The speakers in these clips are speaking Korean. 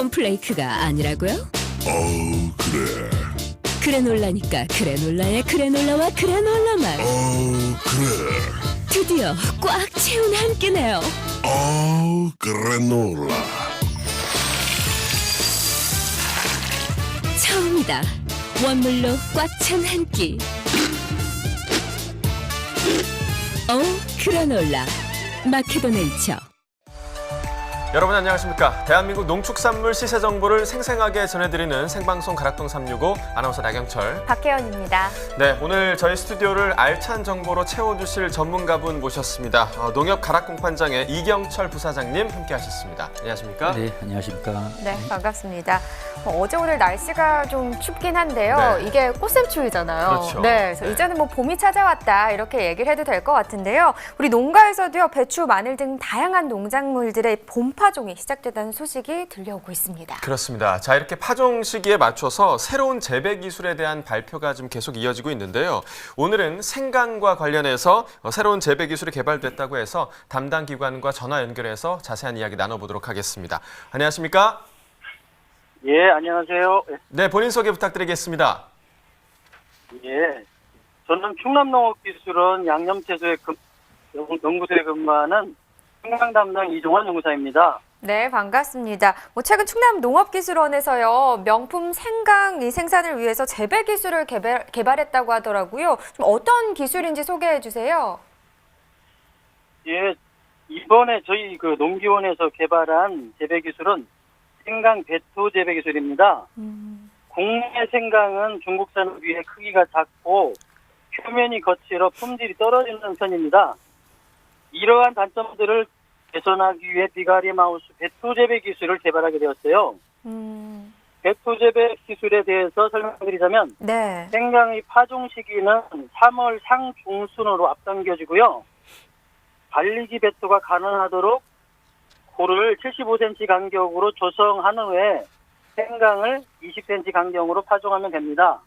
콘플레이크가 아니라고요? 그래. 그래놀라니까 그래놀라의 그래놀라와 그래놀라만 그래. 드디어 꽉 채운 한 끼네요. 그래놀라. 처음이다. 원물로 꽉 찬 한 끼. 그래놀라 마케도네이처. 여러분 안녕하십니까. 대한민국 농축산물 시세 정보를 생생하게 전해드리는 생방송 가락동 365 아나운서 나경철, 박혜연입니다. 네, 오늘 저희 스튜디오를 알찬 정보로 채워주실 전문가분 모셨습니다. 농협 가락공판장의 이경철 부사장님 함께하셨습니다. 안녕하십니까? 네, 안녕하십니까. 네, 반갑습니다. 어제 오늘 날씨가 좀 춥긴 한데요. 네. 이게 꽃샘추위잖아요. 그렇죠. 네, 그래서 네. 이제는 뭐 봄이 찾아왔다 이렇게 얘기를 해도 될 것 같은데요. 우리 농가에서도요, 배추, 마늘 등 다양한 농작물들의 봄 파종이 시작됐다는 소식이 들려오고 있습니다. 그렇습니다. 자, 이렇게 파종 시기에 맞춰서 새로운 재배 기술에 대한 발표가 좀 계속 이어지고 있는데요. 오늘은 생강과 관련해서 새로운 재배 기술이 개발됐다고 해서 담당 기관과 전화 연결해서 자세한 이야기 나눠보도록 하겠습니다. 안녕하십니까? 예, 안녕하세요. 네, 본인 소개 부탁드리겠습니다. 예, 저는 충남농업기술원 양념채소의 연구소에 근무하는 생강 담당 이종환 연구사입니다. 네, 반갑습니다. 최근 충남 농업기술원에서요, 명품 생강 이 생산을 위해서 재배 기술을 개발했다고 하더라고요. 좀 어떤 기술인지 소개해 주세요. 예, 이번에 저희 농기원에서 개발한 재배 기술은 생강 배토 재배 기술입니다. 국내 생강은 중국산에 비해 크기가 작고 표면이 거칠어 품질이 떨어지는 편입니다. 이러한 단점들을 개선하기 위해 비가리 마우스 배토 재배 기술을 개발하게 되었어요. 배토 재배 기술에 대해서 설명드리자면, 네. 생강의 파종 시기는 3월 상중순으로 앞당겨지고요. 관리기 배토가 가능하도록 고를 75cm 간격으로 조성한 후에 생강을 20cm 간격으로 파종하면 됩니다.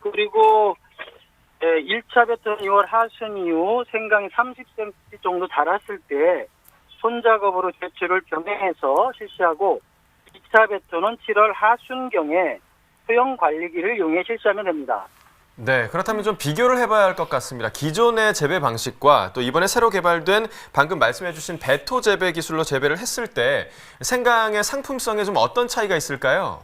그리고 1차 배토는 2월 하순 이후 생강이 30cm 정도 자랐을 때 손작업으로 배추를 병행해서 실시하고, 2차 배토는 7월 하순경에 소형 관리기를 이용해 실시하면 됩니다. 네, 그렇다면 좀 비교를 해봐야 할 것 같습니다. 기존의 재배 방식과 또 이번에 새로 개발된 방금 말씀해주신 배토 재배 기술로 재배를 했을 때 생강의 상품성에 좀 어떤 차이가 있을까요?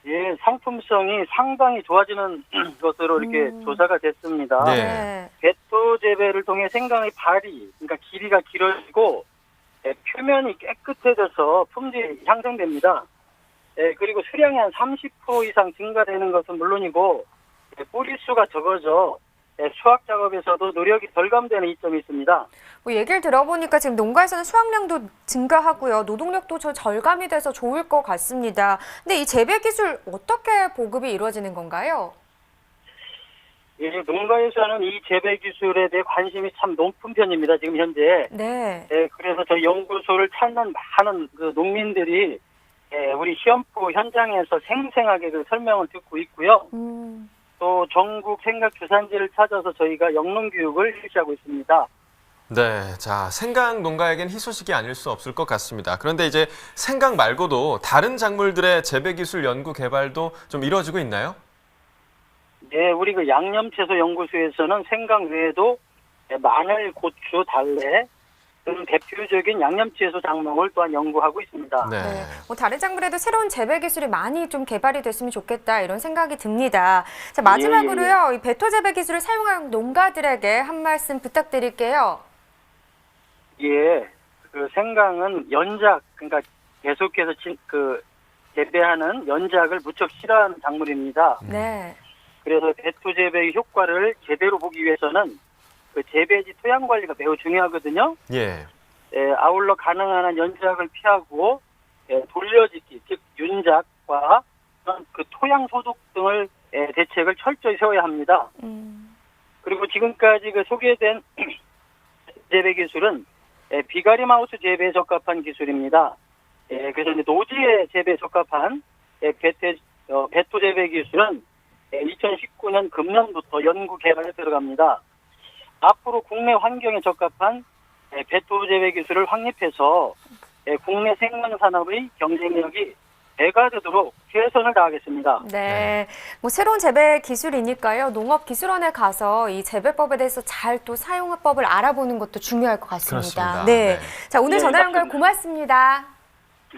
예, 상품성이 상당히 좋아지는 것으로 이렇게 조사가 됐습니다. 네. 배토 재배를 통해 생강의 발이, 그러니까 길이가 길어지고 표면이 깨끗해져서 품질이 향상됩니다. 그리고 수량이 한 30% 이상 증가되는 것은 물론이고 뿌리수가 적어져 수확 작업에서도 노력이 덜감되는 이점이 있습니다. 얘기를 들어보니까 지금 농가에서는 수확량도 증가하고요. 노동력도 절감이 돼서 좋을 것 같습니다. 근데 이 재배 기술 어떻게 보급이 이루어지는 건가요? 예, 농가에서는 이 재배 기술에 대해 관심이 참 높은 편입니다. 지금 현재. 네. 그래서 저희 연구소를 찾는 많은 농민들이 우리 시험포 현장에서 생생하게 설명을 듣고 있고요. 또 전국 생각 주산지를 찾아서 저희가 영농 교육을 실시하고 있습니다. 네, 자, 생강 농가에겐 희소식이 아닐 수 없을 것 같습니다. 그런데 이제 생강 말고도 다른 작물들의 재배 기술 연구 개발도 좀 이루어지고 있나요? 네, 우리 양념채소 연구소에서는 생강 외에도 마늘, 고추, 달래 등 대표적인 양념채소 작목을 또한 연구하고 있습니다. 네. 네. 다른 작물에도 새로운 재배 기술이 많이 좀 개발이 됐으면 좋겠다 이런 생각이 듭니다. 자, 마지막으로요, 이 배토 재배 기술을 사용한 농가들에게 한 말씀 부탁드릴게요. 예, 생강은 연작, 그러니까 계속해서 재배하는 연작을 무척 싫어하는 작물입니다. 네. 그래서 배토 재배의 효과를 제대로 보기 위해서는 재배지 토양 관리가 매우 중요하거든요. 예. 아울러 가능한 한 연작을 피하고 돌려짓기, 즉 윤작과 토양 소독 등을 대책을 철저히 세워야 합니다. 그리고 지금까지 소개된 재배 기술은 비가리 마우스 재배에 적합한 기술입니다. 그래서 이제 노지에 재배에 적합한 배토 재배 기술은 2019년 금년부터 연구 개발에 들어갑니다. 앞으로 국내 환경에 적합한 배토 재배 기술을 확립해서 국내 생명산업의 경쟁력이 배가되도록 최선을 다하겠습니다. 네, 뭐 새로운 재배 기술이니까요. 농업기술원에 가서 이 재배법에 대해서 잘 또 사용법을 알아보는 것도 중요할 것 같습니다. 그렇습니다. 네, 네. 자 오늘 네, 전화 연결 맞습니다. 고맙습니다.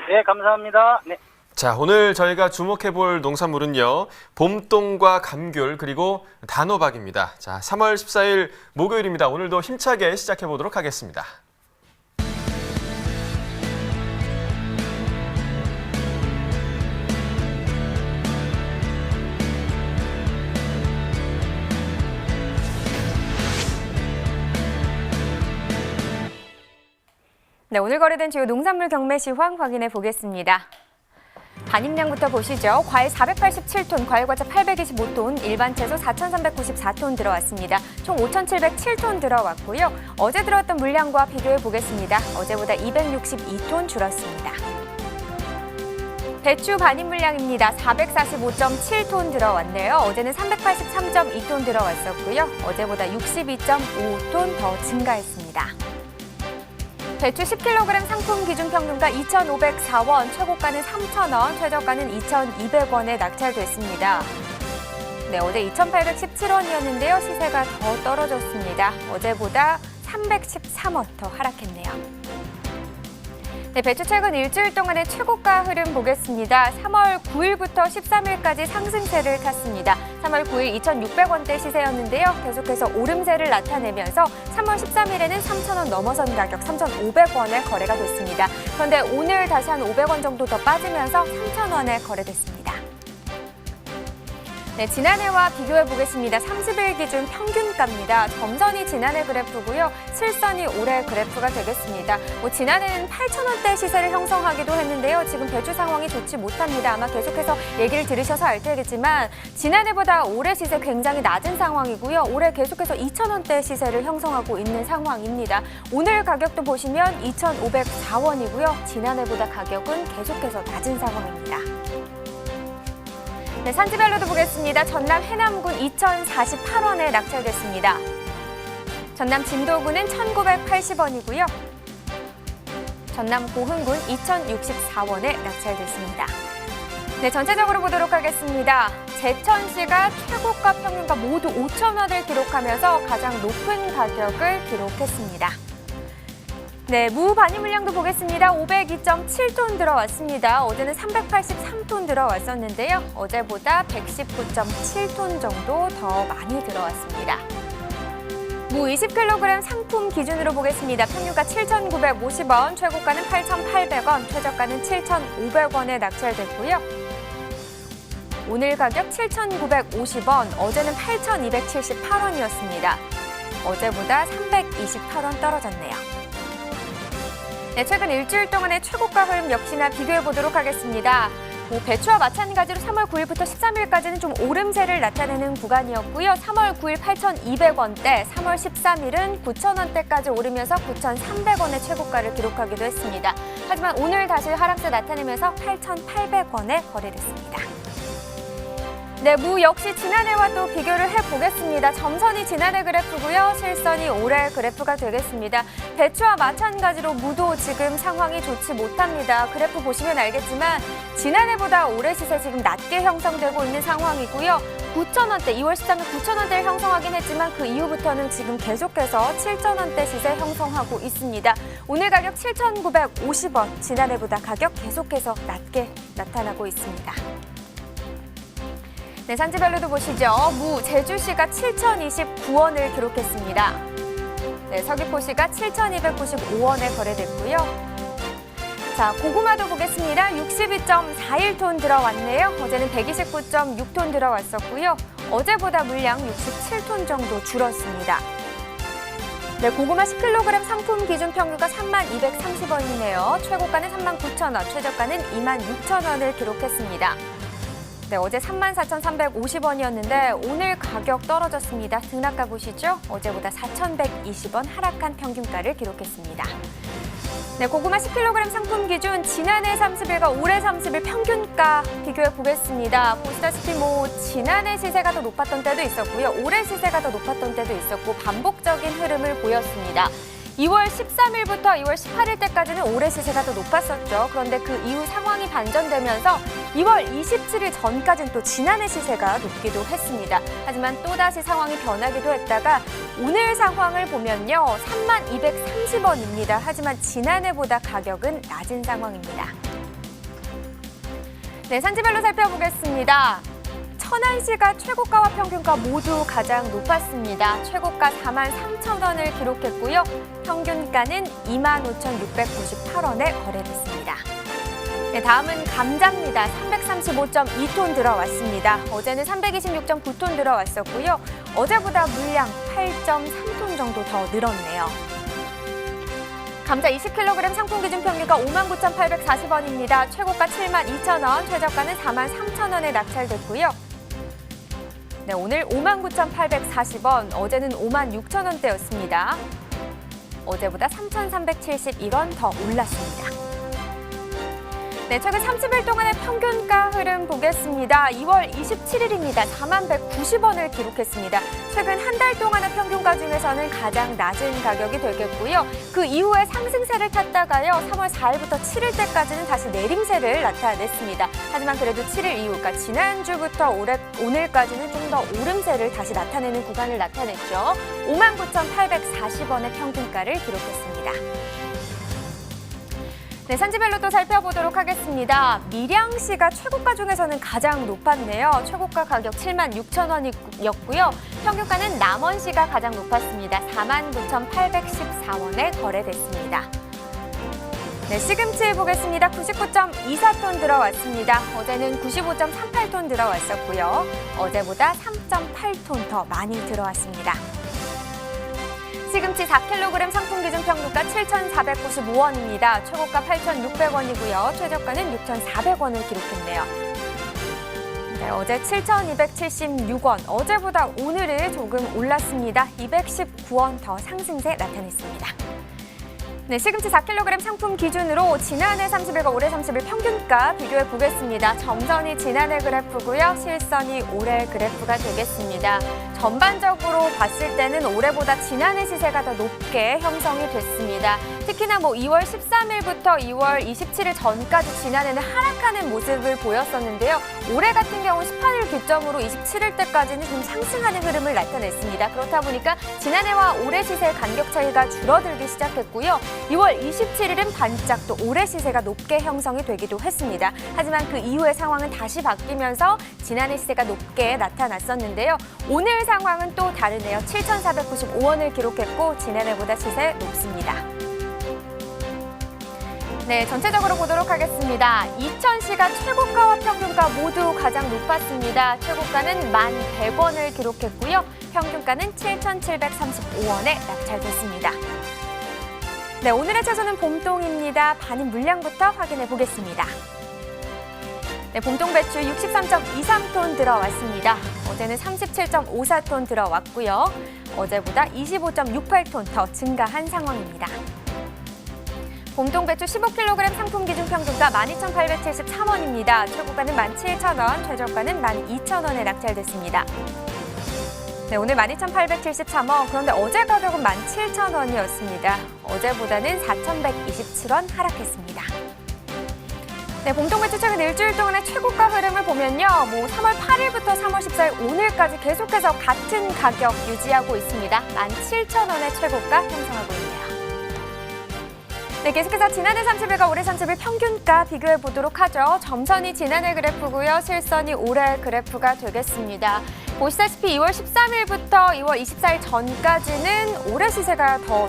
네, 감사합니다. 네. 자, 오늘 저희가 주목해볼 농산물은요, 봄동과 감귤 그리고 단호박입니다. 자, 3월 14일 목요일입니다. 오늘도 힘차게 시작해보도록 하겠습니다. 네, 오늘 거래된 주요 농산물 경매 시황 확인해 보겠습니다. 반입량부터 보시죠. 과일 487톤, 과일과자 825톤, 일반 채소 4,394톤 들어왔습니다. 총 5,707톤 들어왔고요. 어제 들어왔던 물량과 비교해 보겠습니다. 어제보다 262톤 줄었습니다. 배추 반입 물량입니다. 445.7톤 들어왔네요. 어제는 383.2톤 들어왔었고요. 어제보다 62.5톤 더 증가했습니다. 배추 10kg 상품 기준 평균가 2,504원, 최고가는 3,000원, 최저가는 2,200원에 낙찰됐습니다. 네, 어제 2,817원이었는데요. 시세가 더 떨어졌습니다. 어제보다 313원 더 하락했네요. 네, 배추 최근 일주일 동안의 최고가 흐름 보겠습니다. 3월 9일부터 13일까지 상승세를 탔습니다. 3월 9일 2,600원대 시세였는데요. 계속해서 오름세를 나타내면서 3월 13일에는 3,000원 넘어선 가격 3,500원에 거래가 됐습니다. 그런데 오늘 다시 한 500원 정도 더 빠지면서 3,000원에 거래됐습니다. 네, 지난해와 비교해 보겠습니다. 30일 기준 평균가입니다. 점선이 지난해 그래프고요. 실선이 올해 그래프가 되겠습니다. 지난해는 8,000원대 시세를 형성하기도 했는데요. 지금 배추 상황이 좋지 못합니다. 아마 계속해서 얘기를 들으셔서 알 테겠지만 지난해보다 올해 시세 굉장히 낮은 상황이고요. 올해 계속해서 2,000원대 시세를 형성하고 있는 상황입니다. 오늘 가격도 보시면 2,504원이고요. 지난해보다 가격은 계속해서 낮은 상황입니다. 네, 산지별로도 보겠습니다. 전남 해남군 2,048원에 낙찰됐습니다. 전남 진도군은 1,980원이고요. 전남 고흥군 2,064원에 낙찰됐습니다. 네, 전체적으로 보도록 하겠습니다. 제천시가 최고가 평균가 모두 5,000원을 기록하면서 가장 높은 가격을 기록했습니다. 네, 무 반입 물량도 보겠습니다. 502.7톤 들어왔습니다. 어제는 383톤 들어왔었는데요. 어제보다 119.7톤 정도 더 많이 들어왔습니다. 무 20kg 상품 기준으로 보겠습니다. 평균가 7,950원, 최고가는 8,800원, 최저가는 7,500원에 낙찰됐고요. 오늘 가격 7,950원, 어제는 8,278원이었습니다. 어제보다 328원 떨어졌네요. 네, 최근 일주일 동안의 최고가 흐름 역시나 비교해 보도록 하겠습니다. 배추와 마찬가지로 3월 9일부터 13일까지는 좀 오름세를 나타내는 구간이었고요. 3월 9일 8,200원대, 3월 13일은 9,000원대까지 오르면서 9,300원의 최고가를 기록하기도 했습니다. 하지만 오늘 다시 하락세 나타내면서 8,800원에 거래됐습니다. 네, 무 역시 지난해와 또 비교를 해보겠습니다. 점선이 지난해 그래프고요. 실선이 올해 그래프가 되겠습니다. 배추와 마찬가지로 무도 지금 상황이 좋지 못합니다. 그래프 보시면 알겠지만 지난해보다 올해 시세 지금 낮게 형성되고 있는 상황이고요. 9,000원대, 2월 13일 9,000원대를 형성하긴 했지만 그 이후부터는 지금 계속해서 7,000원대 시세 형성하고 있습니다. 오늘 가격 7,950원, 지난해보다 가격 계속해서 낮게 나타나고 있습니다. 네, 산지별로도 보시죠. 무 제주시가 7,029원을 기록했습니다. 네, 서귀포시가 7,295원에 거래됐고요. 자, 고구마도 보겠습니다. 62.41톤 들어왔네요. 어제는 129.6톤 들어왔었고요. 어제보다 물량 67톤 정도 줄었습니다. 네, 고구마 10kg 상품 기준 평균가 3230원이네요. 최고가는 39,000원, 최저가는 26,000원을 기록했습니다. 네, 어제 34,350원이었는데 오늘 가격 떨어졌습니다. 등락가 보시죠. 어제보다 4,120원 하락한 평균가를 기록했습니다. 네, 고구마 10kg 상품 기준 지난해 30일과 올해 30일 평균가 비교해 보겠습니다. 보시다시피 지난해 시세가 더 높았던 때도 있었고요. 올해 시세가 더 높았던 때도 있었고 반복적인 흐름을 보였습니다. 2월 13일부터 2월 18일 때까지는 올해 시세가 더 높았었죠. 그런데 그 이후 상황이 반전되면서 2월 27일 전까지는 또 지난해 시세가 높기도 했습니다. 하지만 또다시 상황이 변하기도 했다가 오늘 상황을 보면요. 32,230원입니다. 하지만 지난해보다 가격은 낮은 상황입니다. 네, 산지별로 살펴보겠습니다. 천안시가 최고가와 평균가 모두 가장 높았습니다. 최고가 43,000원을 기록했고요. 평균가는 25,698원에 거래됐습니다. 네, 다음은 감자입니다. 335.2톤 들어왔습니다. 어제는 326.9톤 들어왔었고요. 어제보다 물량 8.3톤 정도 더 늘었네요. 감자 20kg 상품 기준 평균가 59,840원입니다. 최고가 72,000원, 최저가는 43,000원에 낙찰됐고요. 네, 오늘 59,840원, 어제는 56,000원대였습니다. 어제보다 3,371원 더 올랐습니다. 네, 최근 30일 동안의 평균가 흐름 보겠습니다. 2월 27일입니다. 41,190원을 기록했습니다. 최근 한 달 동안의 평균가 중에서는 가장 낮은 가격이 되겠고요. 그 이후에 상승세를 탔다가요. 3월 4일부터 7일 때까지는 다시 내림세를 나타냈습니다. 하지만 그래도 7일 이후, 그러니까 지난주부터 오늘까지는 좀 더 오름세를 다시 나타내는 구간을 나타냈죠. 59,840원의 평균가를 기록했습니다. 네, 산지별로 또 살펴보도록 하겠습니다. 밀양시가 최고가 중에서는 가장 높았네요. 최고가 가격 76,000원이었고요. 평균가는 남원시가 가장 높았습니다. 49,814원에 거래됐습니다. 네, 시금치 보겠습니다. 99.24톤 들어왔습니다. 어제는 95.38톤 들어왔었고요. 어제보다 3.8톤 더 많이 들어왔습니다. 시금치 4kg 상품 기준 평균가 7,495원입니다. 최고가 8,600원이고요. 최저가는 6,400원을 기록했네요. 네, 어제 7,276원, 어제보다 오늘은 조금 올랐습니다. 219원 더 상승세 나타냈습니다. 네, 시금치 4kg 상품 기준으로 지난해 30일과 올해 30일 평균가 비교해 보겠습니다. 점선이 지난해 그래프고요. 실선이 올해 그래프가 되겠습니다. 전반적으로 봤을 때는 올해보다 지난해 시세가 더 높게 형성이 됐습니다. 특히나 2월 13일부터 2월 27일 전까지 지난해는 하락하는 모습을 보였었는데요. 올해 같은 경우 18일 기점으로 27일 때까지는 좀 상승하는 흐름을 나타냈습니다. 그렇다 보니까 지난해와 올해 시세 간격 차이가 줄어들기 시작했고요. 2월 27일은 반짝 또 올해 시세가 높게 형성이 되기도 했습니다. 하지만 그 이후의 상황은 다시 바뀌면서 지난해 시세가 높게 나타났었는데요. 오늘 상황은 또 다르네요. 7,495원을 기록했고 지난해보다 시세 높습니다. 네, 전체적으로 보도록 하겠습니다. 이천시가 최고가와 평균가 모두 가장 높았습니다. 최고가는 1,100원을 기록했고요. 평균가는 7,735원에 낙찰됐습니다. 네, 오늘의 채소는 봄동입니다. 반입 물량부터 확인해 보겠습니다. 네, 봄동 배추 63.23톤 들어왔습니다. 어제는 37.54톤 들어왔고요. 어제보다 25.68톤 더 증가한 상황입니다. 봄동 배추 15kg 상품 기준 평균가 12,873원입니다. 최고가는 17,000원, 최저가는 12,000원에 낙찰됐습니다. 네, 오늘 12,873원, 그런데 어제 가격은 17,000원이었습니다. 어제보다는 4,127원 하락했습니다. 네, 봄동배추 최근 일주일 동안의 최고가 흐름을 보면요. 3월 8일부터 3월 14일 오늘까지 계속해서 같은 가격 유지하고 있습니다. 17,000원의 최고가 형성하고 있네요. 네, 계속해서 지난해 30일과 올해 30일 평균가 비교해 보도록 하죠. 점선이 지난해 그래프고요. 실선이 올해 그래프가 되겠습니다. 보시다시피 2월 13일부터 2월 24일 전까지는 올해 시세가 더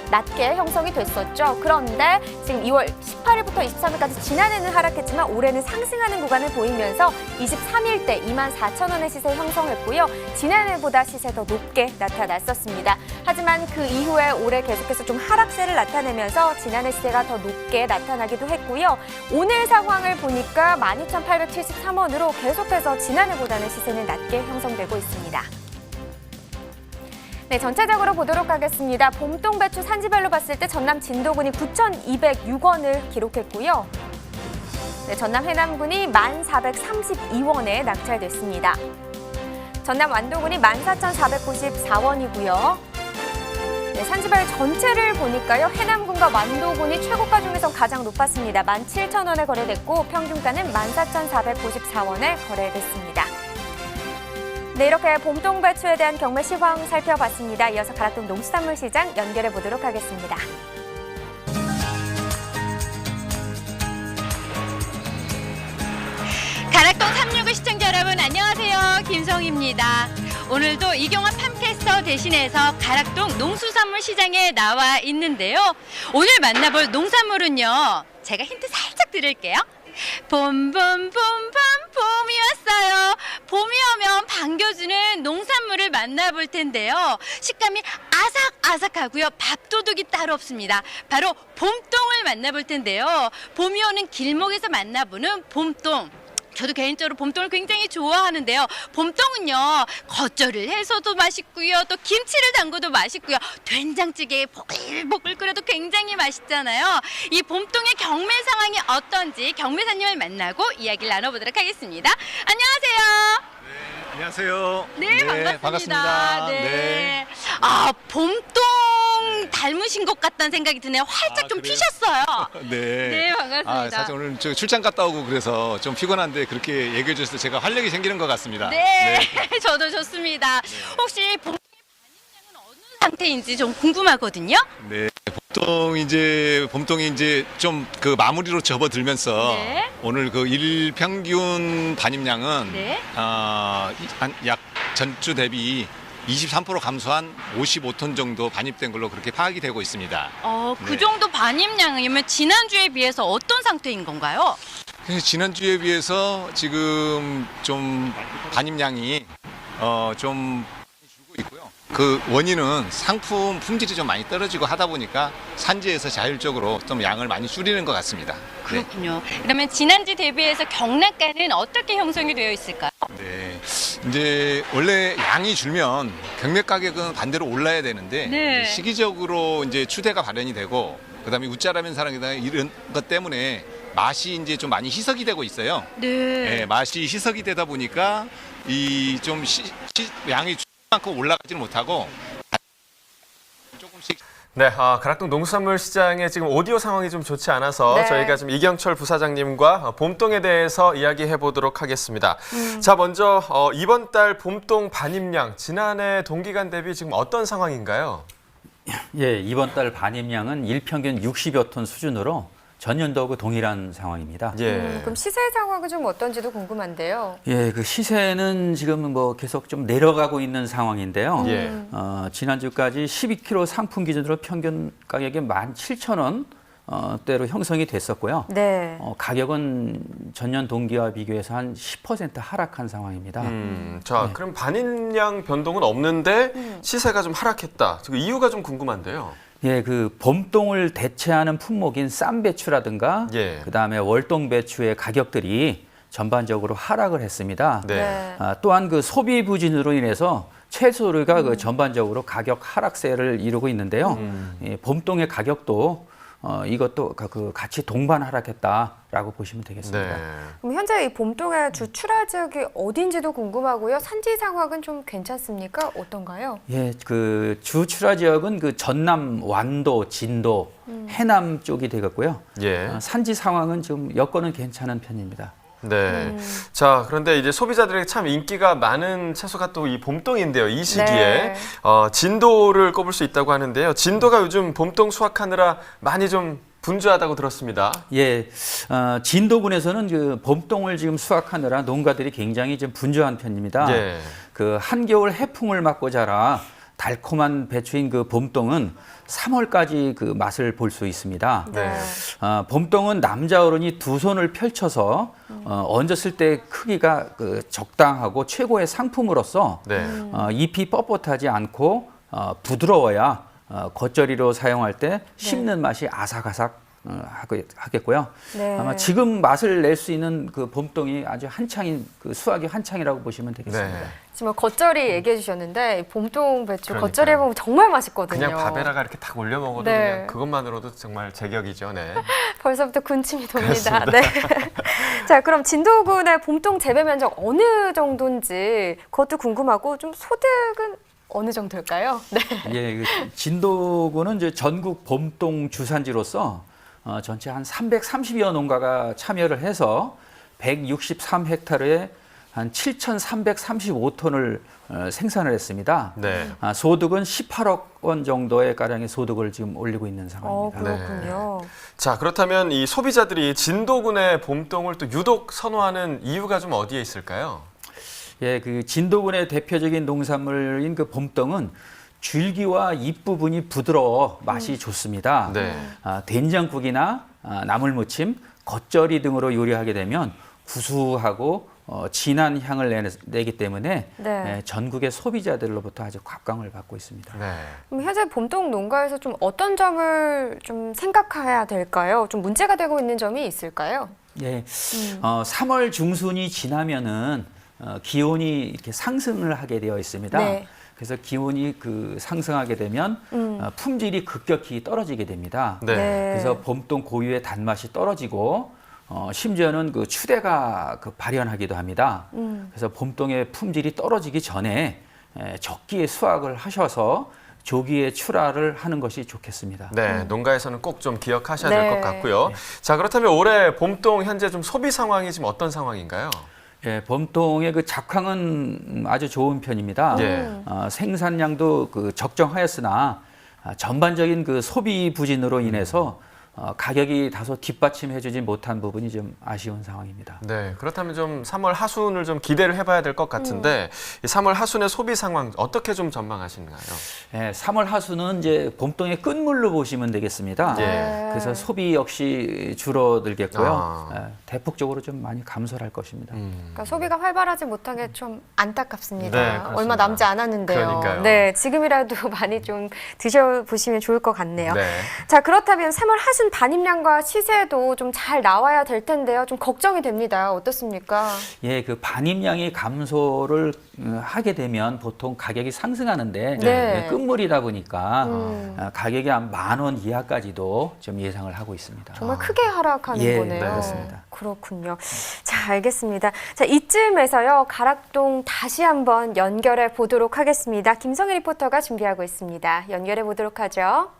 낮게 형성이 됐었죠. 그런데 지금 2월 18일부터 23일까지 지난해는 하락했지만 올해는 상승하는 구간을 보이면서 23일 때 24,000원의 시세 형성했고요. 지난해보다 시세 더 높게 나타났었습니다. 하지만 그 이후에 올해 계속해서 좀 하락세를 나타내면서 지난해 시세가 더 높게 나타나기도 했고요. 오늘 상황을 보니까 12,873원으로 계속해서 지난해보다는 시세는 낮게 형성되고 있습니다. 네, 전체적으로 보도록 하겠습니다. 봄동 배추 산지별로 봤을 때 전남 진도군이 9,206원을 기록했고요. 네, 전남 해남군이 1,432원에 낙찰됐습니다. 전남 완도군이 14,494원이고요. 네, 네, 산지발 전체를 보니까요. 해남군과 완도군이 최고가 중에서 가장 높았습니다. 17,000원에 거래됐고 평균가는 14,494원에 거래됐습니다. 네, 이렇게 봄동 배추에 대한 경매 시황 살펴봤습니다. 이어서 가락동 농수산물시장 연결해 보도록 하겠습니다. 가락동 365 시청자 여러분 안녕하세요. 김성희입니다. 오늘도 이경환 팜캐스터 대신해서 가락동 농수산물 시장에 나와 있는데요. 오늘 만나볼 농산물은요. 제가 힌트 살짝 드릴게요. 봄이 왔어요. 봄이 오면 반겨주는 농산물을 만나볼 텐데요. 식감이 아삭아삭하고요. 밥도둑이 따로 없습니다. 바로 봄동을 만나볼 텐데요. 봄이 오는 길목에서 만나보는 봄동. 저도 개인적으로 봄동을 굉장히 좋아하는데요. 봄동은요, 겉절이를 해서도 맛있고요. 또 김치를 담궈도 맛있고요. 된장찌개에 보글보글 끓여도 굉장히 맛있잖아요. 이 봄동의 경매 상황이 어떤지 경매사님을 만나고 이야기를 나눠보도록 하겠습니다. 안녕하세요. 안녕하세요. 네, 반갑습니다. 네. 아, 봄동 닮으신 것 같다는 생각이 드네요. 활짝 좀 그래요? 피셨어요. 네. 네, 반갑습니다. 사실 오늘 저 출장 갔다 오고 그래서 좀 피곤한데 그렇게 얘기해 주셔서 제가 활력이 생기는 것 같습니다. 네, 저도 좋습니다. 혹시 봄동의 반입량은 어느 상태인지 좀 궁금하거든요. 네. 봄동이 이제 좀 그 마무리로 접어들면서 네. 오늘 그 일평균 반입량은 네. 약 전주 대비 23% 감소한 55톤 정도 반입된 걸로 그렇게 파악이 되고 있습니다. 그 네. 정도 반입량이면 지난주에 비해서 어떤 상태인 건가요? 그래서 지난주에 비해서 지금 좀 반입량이 좀 줄고 있고요. 그 원인은 상품 품질이 좀 많이 떨어지고 하다 보니까 산지에서 자율적으로 좀 양을 많이 줄이는 것 같습니다. 그렇군요. 그러면 지난주 대비해서 경락가는 어떻게 형성이 되어 있을까요? 네. 이제 원래 양이 줄면 경매 가격은 반대로 올라야 되는데 네. 이제 시기적으로 이제 추대가 발현이 되고 그다음에 웃자라면 사랑이다 이런 것 때문에 맛이 이제 좀 많이 희석이 되고 있어요. 네. 네, 맛이 희석이 되다 보니까 이 좀 양이 만큼 올라가지는 못하고 조금씩. 네, 가락동 농수산물 시장의 지금 오디오 상황이 좀 좋지 않아서 네. 저희가 지금 이경철 부사장님과 봄동에 대해서 이야기해 보도록 하겠습니다. 자, 먼저 이번 달 봄동 반입량 지난해 동기간 대비 지금 어떤 상황인가요? 예, 이번 달 반입량은 일평균 60여 톤 수준으로 전년도하고 동일한 상황입니다. 예. 그럼 시세 상황은 좀 어떤지도 궁금한데요. 예, 그 시세는 지금 뭐 계속 좀 내려가고 있는 상황인데요. 예. 지난주까지 12kg 상품 기준으로 평균 가격이 17,000원 대로 형성이 됐었고요. 네. 가격은 전년 동기와 비교해서 한 10% 하락한 상황입니다. 자, 네. 그럼 반입량 변동은 없는데 시세가 좀 하락했다. 그 이유가 좀 궁금한데요. 예, 그 봄동을 대체하는 품목인 쌈배추라든가 예. 그다음에 월동배추의 가격들이 전반적으로 하락을 했습니다. 네. 또한 그 소비 부진으로 인해서 채소류가 그 전반적으로 가격 하락세를 이루고 있는데요. 예, 봄동의 가격도 이것도 그 같이 동반 하락했다라고 보시면 되겠습니다. 네. 그럼 현재 이 봄동의 주 출하 지역이 어딘지도 궁금하고요. 산지 상황은 좀 괜찮습니까? 어떤가요? 예, 그 주 출하 지역은 그 전남, 완도, 진도, 해남 쪽이 되겠고요. 예. 산지 상황은 지금 여건은 괜찮은 편입니다. 네. 자, 그런데 이제 소비자들에게 참 인기가 많은 채소가 또 이 봄동인데요. 이 시기에 네. 진도를 꼽을 수 있다고 하는데요. 진도가 요즘 봄동 수확하느라 많이 좀 분주하다고 들었습니다. 예, 진도군에서는 그 봄동을 지금 수확하느라 농가들이 굉장히 좀 분주한 편입니다. 예. 그 한겨울 해풍을 맞고 자라 달콤한 배추인 그 봄동은 3월까지 그 맛을 볼 수 있습니다. 네. 봄동은 남자 어른이 두 손을 펼쳐서 얹었을 때 크기가 그 적당하고 최고의 상품으로서 네. 잎이 뻣뻣하지 않고 부드러워야 겉절이로 사용할 때 씹는 맛이 아삭아삭 하겠고요. 네. 아마 지금 맛을 낼 수 있는 그 봄동이 아주 한창인 그 수확이 한창이라고 보시면 되겠습니다. 네. 지금 겉절이 얘기해 주셨는데 봄동 배추 그러니까요. 겉절이 해보면 정말 맛있거든요. 그냥 밥에다가 이렇게 딱 올려 먹어도 네. 그냥 그것만으로도 정말 제격이죠. 네. 벌써부터 군침이 돕니다. 네. 자, 그럼 진도군의 봄동 재배 면적 어느 정도인지 그것도 궁금하고 좀 소득은 어느 정도일까요? 네. 예, 그 진도군은 이제 전국 봄동 주산지로서 전체 한 330여 농가가 참여를 해서 163헥타르에 한 7,335톤을 생산을 했습니다. 네. 소득은 18억 원 정도의 가량의 소득을 지금 올리고 있는 상황입니다. 그렇군요. 자, 그렇다면 이 소비자들이 진도군의 봄동을 또 유독 선호하는 이유가 좀 어디에 있을까요? 예, 그 진도군의 대표적인 농산물인 그 봄동은 줄기와 잎 부분이 부드러워 맛이 좋습니다. 네. 된장국이나 나물무침, 겉절이 등으로 요리하게 되면 구수하고 진한 향을 내기 때문에 네. 전국의 소비자들로부터 아주 각광을 받고 있습니다. 네. 그럼 현재 봄동 농가에서 좀 어떤 점을 좀 생각해야 될까요? 좀 문제가 되고 있는 점이 있을까요? 예, 3월 중순이 지나면은 기온이 이렇게 상승을 하게 되어 있습니다. 네. 그래서 기온이 상승하게 되면 품질이 급격히 떨어지게 됩니다. 네. 그래서 봄동 고유의 단맛이 떨어지고 심지어는 그 추대가 발현하기도 합니다. 그래서 봄동의 품질이 떨어지기 전에 적기에 수확을 하셔서 조기에 출하를 하는 것이 좋겠습니다. 네, 농가에서는 꼭 좀 기억하셔야 될 네. 것 같고요. 자, 그렇다면 올해 봄동 현재 좀 소비 상황이 지금 어떤 상황인가요? 예, 봄동의 그 작황은 아주 좋은 편입니다. 예. 생산량도 적정하였으나 전반적인 그 소비 부진으로 인해서 가격이 다소 뒷받침해주지 못한 부분이 좀 아쉬운 상황입니다. 네, 그렇다면 좀 3월 하순을 좀 기대를 해봐야 될 것 같은데 이 3월 하순의 소비 상황 어떻게 좀 전망하시나요? 예, 3월 하순은 이제 봄동의 끝물로 보시면 되겠습니다. 예. 그래서 소비 역시 줄어들겠고요. 아. 대폭적으로 좀 많이 감소할 것입니다. 그러니까 소비가 활발하지 못한 게 좀 안타깝습니다. 네, 그렇습니다. 얼마 남지 않았는데요. 그러니까요. 네, 지금이라도 많이 좀 드셔보시면 좋을 것 같네요. 네. 자, 그렇다면 3월 하순 반입량과 시세도 좀 잘 나와야 될 텐데요. 좀 걱정이 됩니다. 어떻습니까? 예, 그 반입량이 감소를 하게 되면 보통 가격이 상승하는데 네. 끝물이다 보니까 가격이 한 10,000원 이하까지도 좀 예상을 하고 있습니다. 정말 크게 하락하는 예, 거네요. 네, 그렇습니다. 그렇군요. 자, 알겠습니다. 자, 이쯤에서요. 가락동 다시 한번 연결해 보도록 하겠습니다. 김성희 리포터가 준비하고 있습니다. 연결해 보도록 하죠.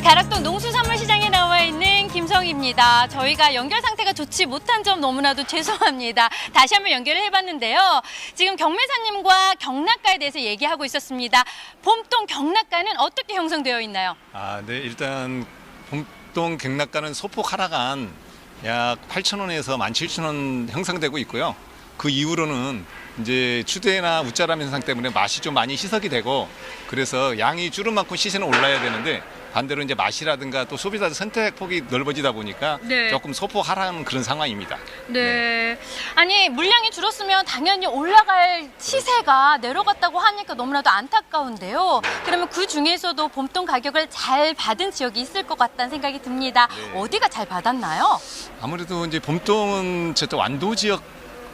가락동 농수산물시장에 나와 있는 김성희입니다. 저희가 연결 상태가 좋지 못한 점 너무나도 죄송합니다. 다시 한번 연결을 해봤는데요. 지금 경매사님과 경락가에 대해서 얘기하고 있었습니다. 봄동 경락가는 어떻게 형성되어 있나요? 네, 일단 봄동 경락가는 소폭 하락한 약 8,000원에서 17,000원 형성되고 있고요. 그 이후로는 이제 추대나 웃자람 현상 때문에 맛이 좀 많이 희석이 되고 그래서 양이 줄은 만큼 시세는 올라야 되는데 반대로 이제 맛이라든가 또 소비자들 선택폭이 넓어지다 보니까 네. 조금 소폭 하락하는 그런 상황입니다. 네. 아니, 물량이 줄었으면 당연히 올라갈 시세가 내려갔다고 하니까 너무나도 안타까운데요. 그러면 그 중에서도 봄동 가격을 잘 받은 지역이 있을 것 같다는 생각이 듭니다. 네. 어디가 잘 받았나요? 아무래도 이제 봄동은 저쪽 완도 지역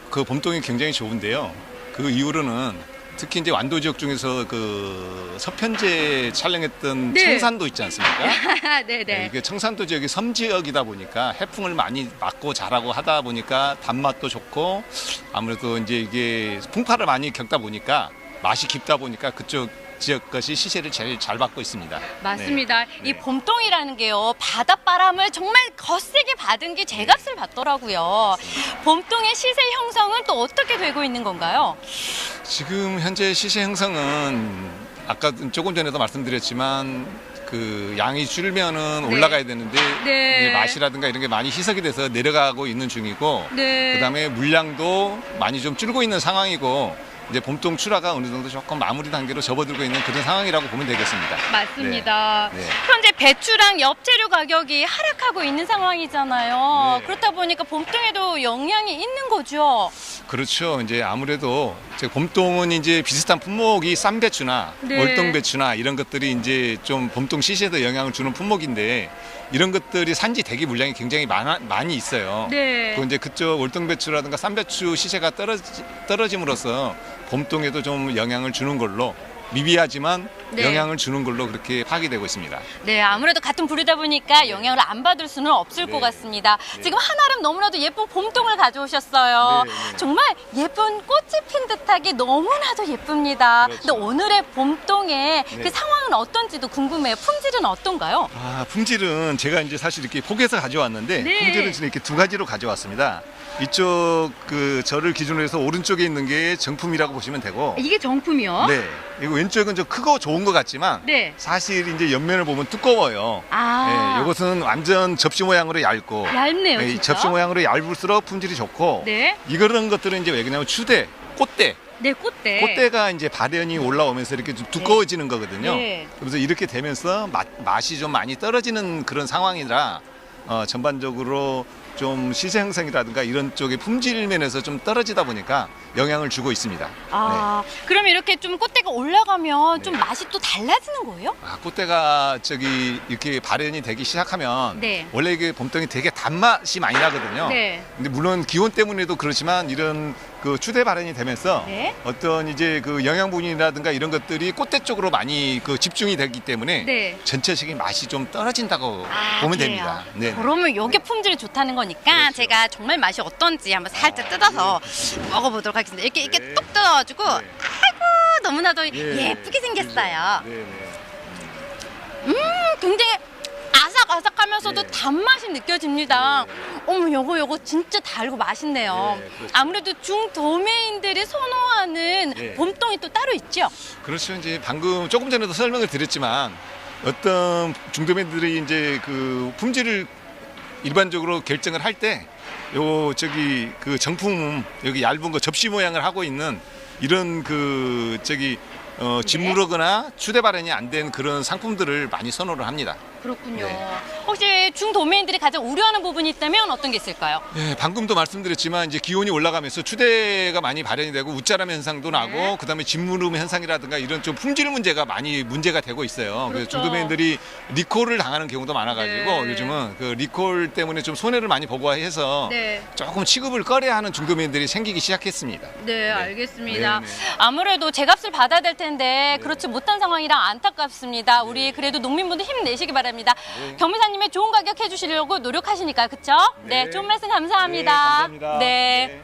그 봄동이 굉장히 좋은데요. 그 이후로는 특히 이제 완도 지역 중에서 그 서편제 촬영했던 네. 청산도 있지 않습니까? 네네. 이게 청산도 지역이 섬 지역이다 보니까 해풍을 많이 맞고 자라고 하다 보니까 단맛도 좋고 아무래도 이제 이게 풍파를 많이 겪다 보니까 맛이 깊다 보니까 그쪽 지역 것이 시세를 제일 잘 받고 있습니다. 맞습니다. 네. 이 네. 봄동이라는 게요. 바닷바람을 정말 거세게 받은 게 제값을 받더라고요. 봄동의 시세 형성은 또 어떻게 되고 있는 건가요? 지금 현재 시세 형성은 아까 조금 전에도 말씀드렸지만 그 양이 줄면은 네. 올라가야 되는데 네. 이제 맛이라든가 이런 게 많이 희석이 돼서 내려가고 있는 중이고 네. 그다음에 물량도 많이 좀 줄고 있는 상황이고 이제 봄동 출하가 어느 정도 조금 마무리 단계로 접어들고 있는 그런 상황이라고 보면 되겠습니다. 맞습니다. 네. 네. 현재 배추랑 엽재료 가격이 하락하고 있는 상황이잖아요. 네. 그렇다 보니까 봄동에도 영향이 있는 거죠. 그렇죠. 이제 아무래도 이제 봄동은 이제 비슷한 품목이 쌈배추나 네. 월동배추나 이런 것들이 이제 좀 봄동 시세에도 영향을 주는 품목인데 이런 것들이 산지 대기 물량이 굉장히 많이 있어요. 네. 그 이제 그쪽 월동배추라든가 쌈배추 시세가 떨어짐으로써 봄동에도 좀 영향을 주는 걸로 미비하지만 네. 영향을 주는 걸로 그렇게 파악이 되고 있습니다. 네, 아무래도 같은 부류다 보니까 영향을 안 받을 수는 없을 것 같습니다. 지금 한아름 너무나도 예쁜 봄동을 가져오셨어요. 정말 예쁜 꽃이 핀 듯하게 너무나도 예쁩니다. 근데 오늘의 봄동의 그 상황은 어떤지도 궁금해요. 품질은 어떤가요? 품질은 제가 이제 사실 이렇게 포개서 가져왔는데 네. 품질은 지금 이렇게 두 가지로 가져왔습니다. 이쪽 저를 기준으로 해서 오른쪽에 있는 게 정품이라고 보시면 되고, 이게 정품이요? 네, 이거 왼쪽은 좀 크고 좋은 것 같지만 네. 사실 이제 옆면을 보면 두꺼워요. 아. 네, 이것은 완전 접시 모양으로 얇고, 얇네요, 이 진짜. 접시 모양으로 얇을수록 품질이 좋고, 네. 이런 것들은 이제 왜 그러냐면 꽃대. 네, 꽃대. 꽃대가 이제 발연이 올라오면서 이렇게 좀 두꺼워지는 거거든요. 네. 그래서 이렇게 되면서 맛이 좀 많이 떨어지는 그런 상황이라 전반적으로 좀 시세 형성이라든가 이런 쪽의 품질 면에서 좀 떨어지다 보니까 영향을 주고 있습니다. 아, 그럼 이렇게 좀 꽃대가 올라가면 좀 맛이 또 달라지는 거예요? 꽃대가 이렇게 발연이 되기 시작하면 네. 원래 이게 봄동이 되게 단맛이 많이 나거든요. 네. 근데 물론 기온 때문에도 그렇지만 이런 그 추대 발연이 되면서 네. 어떤 이제 그 영양분이라든가 이런 것들이 꽃대 쪽으로 많이 그 집중이 되기 때문에 네. 전체적인 맛이 좀 떨어진다고 아, 보면 그래요? 됩니다. 네. 그러면 이게 품질이 좋다는 거니까 제가 정말 맛이 어떤지 한번 살짝 뜯어서 먹어보도록 하겠습니다. 이렇게 똑 뜯어가지고 아이고 너무나도 예쁘게 생겼어요. 굉장히 아삭아삭하면서도 단맛이 느껴집니다. 어머, 요거 진짜 달고 맛있네요. 아무래도 중도매인들이 선호하는 봄동이 또 따로 있죠? 그렇죠. 이제 방금 조금 전에도 설명을 드렸지만 어떤 중도매들이 이제 그 품질을 일반적으로 결정을 할 때 그 정품 여기 얇은 거 접시 모양을 하고 있는 이런 짓무르거나 추대 발연이 안 된 그런 상품들을 많이 선호를 합니다. 그렇군요. 네. 혹시 중도매인들이 가장 우려하는 부분이 있다면 어떤 게 있을까요? 네, 방금도 말씀드렸지만 이제 기온이 올라가면서 추대가 많이 발현이 되고 웃자람 현상도 나고 그다음에 짓무름 현상이라든가 이런 좀 품질 문제가 많이 문제가 되고 있어요. 그래서 중도매인들이 리콜을 당하는 경우도 많아가지고 요즘은 그 리콜 때문에 좀 손해를 많이 보고 해서 조금 취급을 꺼려야 하는 중도매인들이 생기기 시작했습니다. 네, 알겠습니다. 네, 네. 아무래도 제값을 받아야 될 텐데 그렇지 못한 상황이라 안타깝습니다. 우리 그래도 농민분들 힘내시기 바랍니다. 경매사님의 좋은 가격 해주시려고 노력하시니까 그렇죠? 네, 좋은 말씀 감사합니다. 네, 감사합니다. 네.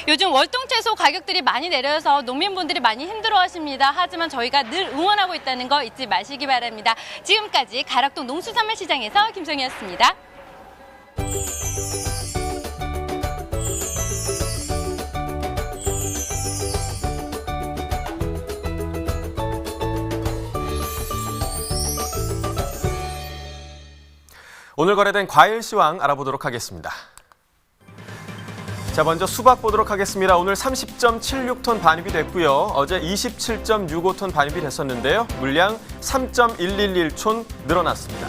요즘 월동채소 가격들이 많이 내려서 농민분들이 많이 힘들어하십니다. 하지만 저희가 늘 응원하고 있다는 거 잊지 마시기 바랍니다. 지금까지 가락동 농수산물시장에서 김성희였습니다. 오늘 거래된 과일 시황 알아보도록 하겠습니다. 자, 먼저 수박 보도록 하겠습니다. 오늘 30.76톤 반입이 됐고요. 어제 27.65톤 반입이 됐었는데요. 물량 3.111촌 늘어났습니다.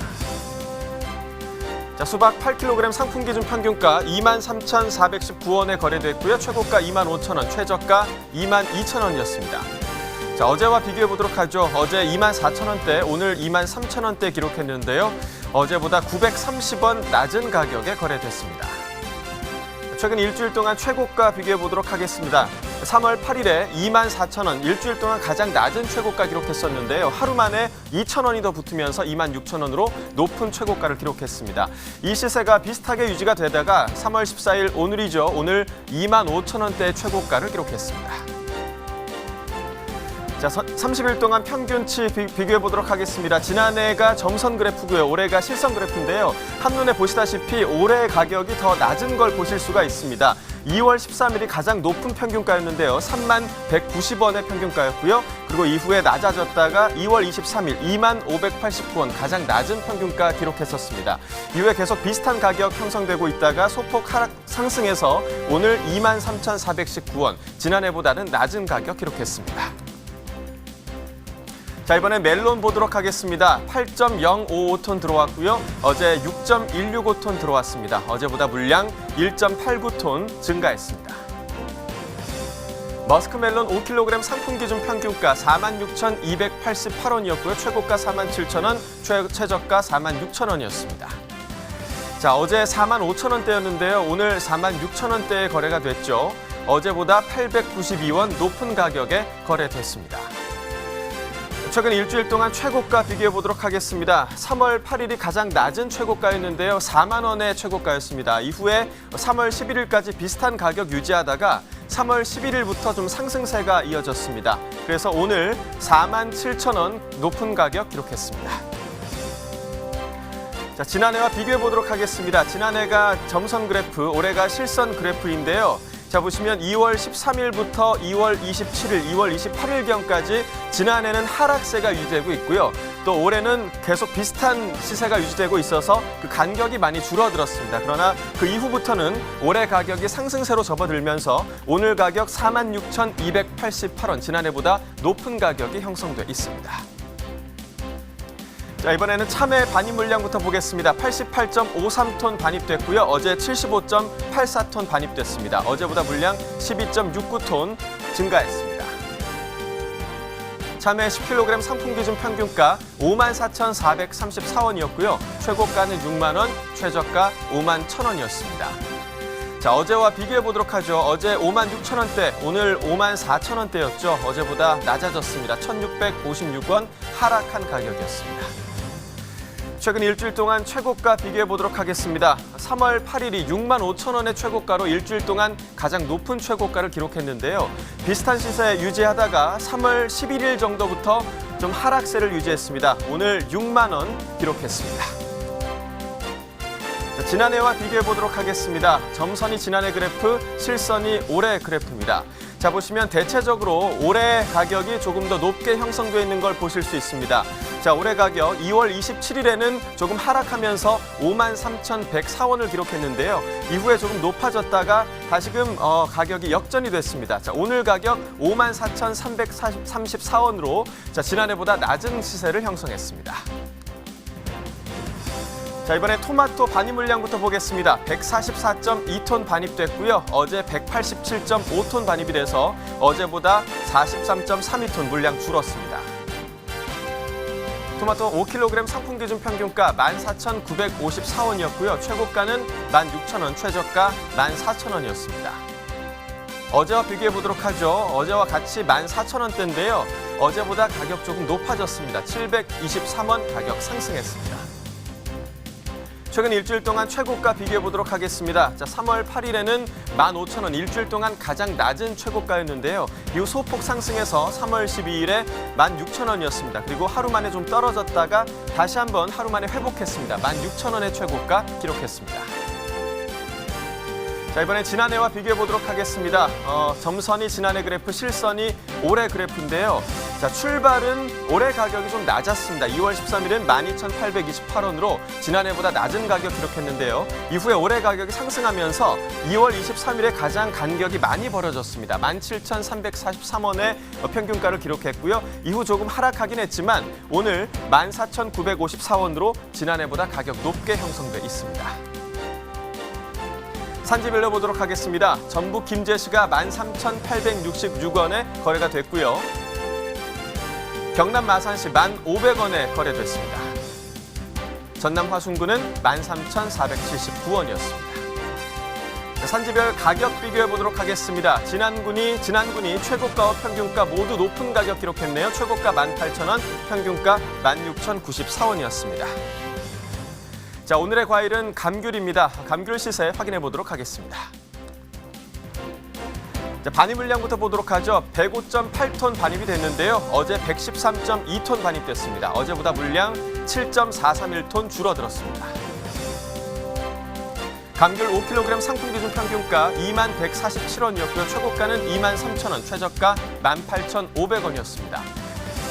자, 수박 8kg 상품 기준 평균가 23,419원에 거래됐고요. 최고가 25,000원, 최저가 22,000원이었습니다. 자, 어제와 비교해 보도록 하죠. 어제 24,000원대, 오늘 23,000원대 기록했는데요. 어제보다 930원 낮은 가격에 거래됐습니다. 최근 일주일 동안 최고가 비교해 보도록 하겠습니다. 3월 8일에 24,000원, 일주일 동안 가장 낮은 최고가 기록했었는데요. 하루 만에 2,000원이 더 붙으면서 26,000원으로 높은 최고가를 기록했습니다. 이 시세가 비슷하게 유지가 되다가 3월 14일 오늘이죠. 오늘 25,000원대의 최고가를 기록했습니다. 자, 30일 동안 평균치 비교해 보도록 하겠습니다. 지난해가 점선 그래프고요. 올해가 실선 그래프인데요. 한눈에 보시다시피 올해의 가격이 더 낮은 걸 보실 수가 있습니다. 2월 13일이 가장 높은 평균가였는데요. 3190원의 평균가였고요. 그리고 이후에 낮아졌다가 2월 23일 2589원 가장 낮은 평균가 기록했었습니다. 이후에 계속 비슷한 가격 형성되고 있다가 소폭 하락 상승해서 오늘 23,419원, 지난해보다는 낮은 가격 기록했습니다. 자, 이번엔 멜론 보도록 하겠습니다. 8.055톤 들어왔고요. 어제 6.165톤 들어왔습니다. 어제보다 물량 1.89톤 증가했습니다. 머스크멜론 5kg 상품 기준 평균가 46,288원이었고요. 최고가 47,000원, 최저가 46,000원이었습니다. 자, 어제 45,000원대였는데요. 오늘 46,000원대에 거래가 됐죠. 어제보다 892원 높은 가격에 거래됐습니다. 최근 일주일 동안 최고가 비교해 보도록 하겠습니다. 3월 8일이 가장 낮은 최고가였는데요. 4만 원의 최고가였습니다. 이후에 3월 11일까지 비슷한 가격 유지하다가 3월 11일부터 좀 상승세가 이어졌습니다. 그래서 오늘 4만 7천 원 높은 가격 기록했습니다. 자, 지난해와 비교해 보도록 하겠습니다. 지난해가 점선 그래프, 올해가 실선 그래프인데요. 자, 보시면 2월 13일부터 2월 27일, 2월 28일경까지 지난해는 하락세가 유지되고 있고요. 또 올해는 계속 비슷한 시세가 유지되고 있어서 그 간격이 많이 줄어들었습니다. 그러나 그 이후부터는 올해 가격이 상승세로 접어들면서 오늘 가격 46,288원, 지난해보다 높은 가격이 형성돼 있습니다. 자, 이번에는 참외 반입 물량부터 보겠습니다. 88.53톤 반입됐고요. 어제 75.84톤 반입됐습니다. 어제보다 물량 12.69톤 증가했습니다. 참외 10kg 상품 기준 평균가 54,434원이었고요. 최고가는 6만 원, 최저가 5만 1,000원이었습니다. 자, 어제와 비교해 보도록 하죠. 어제 5만 6천 원대, 오늘 5만 4천 원대였죠. 어제보다 낮아졌습니다. 1,656원 하락한 가격이었습니다. 최근 일주일 동안 최고가 비교해 보도록 하겠습니다. 3월 8일이 6만 5천 원의 최고가로 일주일 동안 가장 높은 최고가를 기록했는데요. 비슷한 시세 유지하다가 3월 11일 정도부터 좀 하락세를 유지했습니다. 오늘 6만 원 기록했습니다. 자, 지난해와 비교해 보도록 하겠습니다. 점선이 지난해 그래프, 실선이 올해 그래프입니다. 자, 보시면 대체적으로 올해 가격이 조금 더 높게 형성되어 있는 걸 보실 수 있습니다. 자, 올해 가격 2월 27일에는 조금 하락하면서 53,104원을 기록했는데요. 이후에 조금 높아졌다가 다시금 가격이 역전이 됐습니다. 자, 오늘 가격 54,334원으로 자, 지난해보다 낮은 시세를 형성했습니다. 자, 이번에 토마토 반입 물량부터 보겠습니다. 144.2톤 반입됐고요. 어제 187.5톤 반입이 돼서 어제보다 43.32톤 물량 줄었습니다. 토마토 5kg 상품 기준 평균가 14,954원이었고요. 최고가는 16,000원, 최저가 14,000원이었습니다. 어제와 비교해 보도록 하죠. 어제와 같이 14,000원대인데요. 어제보다 가격 조금 높아졌습니다. 723원 가격 상승했습니다. 최근 일주일 동안 최고가 비교해 보도록 하겠습니다. 자, 3월 8일에는 15,000원, 일주일 동안 가장 낮은 최고가였는데요. 이후 소폭 상승해서 3월 12일에 16,000원이었습니다. 그리고 하루 만에 좀 떨어졌다가 다시 한번 하루 만에 회복했습니다. 16,000원의 최고가 기록했습니다. 자, 이번에 지난해와 비교해 보도록 하겠습니다. 점선이 지난해 그래프, 실선이 올해 그래프인데요. 자, 출발은 올해 가격이 좀 낮았습니다. 2월 13일은 12,828원으로 지난해보다 낮은 가격 기록했는데요. 이후에 올해 가격이 상승하면서 2월 23일에 가장 간격이 많이 벌어졌습니다. 17,343원의 평균가를 기록했고요. 이후 조금 하락하긴 했지만 오늘 14,954원으로 지난해보다 가격 높게 형성돼 있습니다. 산지별로 보도록 하겠습니다. 전북 김제시가 13,866원에 거래가 됐고요. 경남 마산시 1,500원에 거래됐습니다. 전남 화순군은 13,479원이었습니다. 산지별 가격 비교해 보도록 하겠습니다. 진안군이 최고가와 평균가 모두 높은 가격 기록했네요. 최고가 18,000원, 평균가 16,094원이었습니다. 자, 오늘의 과일은 감귤입니다. 감귤 시세 확인해 보도록 하겠습니다. 자, 반입 물량부터 보도록 하죠. 105.8톤 반입이 됐는데요. 어제 113.2톤 반입됐습니다. 어제보다 물량 7.431톤 줄어들었습니다. 감귤 5kg 상품 기준 평균가 21,147원이었고요. 최고가는 23,000원, 최저가 18,500원이었습니다.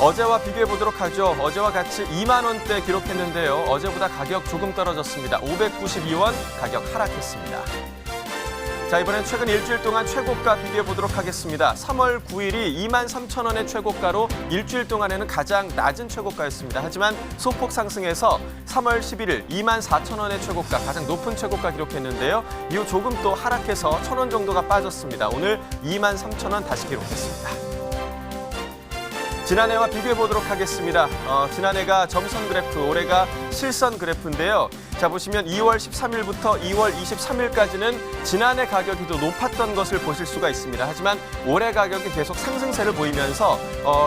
어제와 비교해 보도록 하죠. 어제와 같이 2만 원대 기록했는데요. 어제보다 가격 조금 떨어졌습니다. 592원 가격 하락했습니다. 자, 이번엔 최근 일주일 동안 최고가 비교해 보도록 하겠습니다. 3월 9일이 23,000원의 최고가로 일주일 동안에는 가장 낮은 최고가였습니다. 하지만 소폭 상승해서 3월 11일 24,000원의 최고가, 가장 높은 최고가 기록했는데요. 이후 조금 또 하락해서 1,000원 정도가 빠졌습니다. 오늘 23,000원 다시 기록했습니다. 지난해와 비교해 보도록 하겠습니다. 지난해가 점선 그래프, 올해가 실선 그래프인데요. 자, 보시면 2월 13일부터 2월 23일까지는 지난해 가격이 더 높았던 것을 보실 수가 있습니다. 하지만 올해 가격이 계속 상승세를 보이면서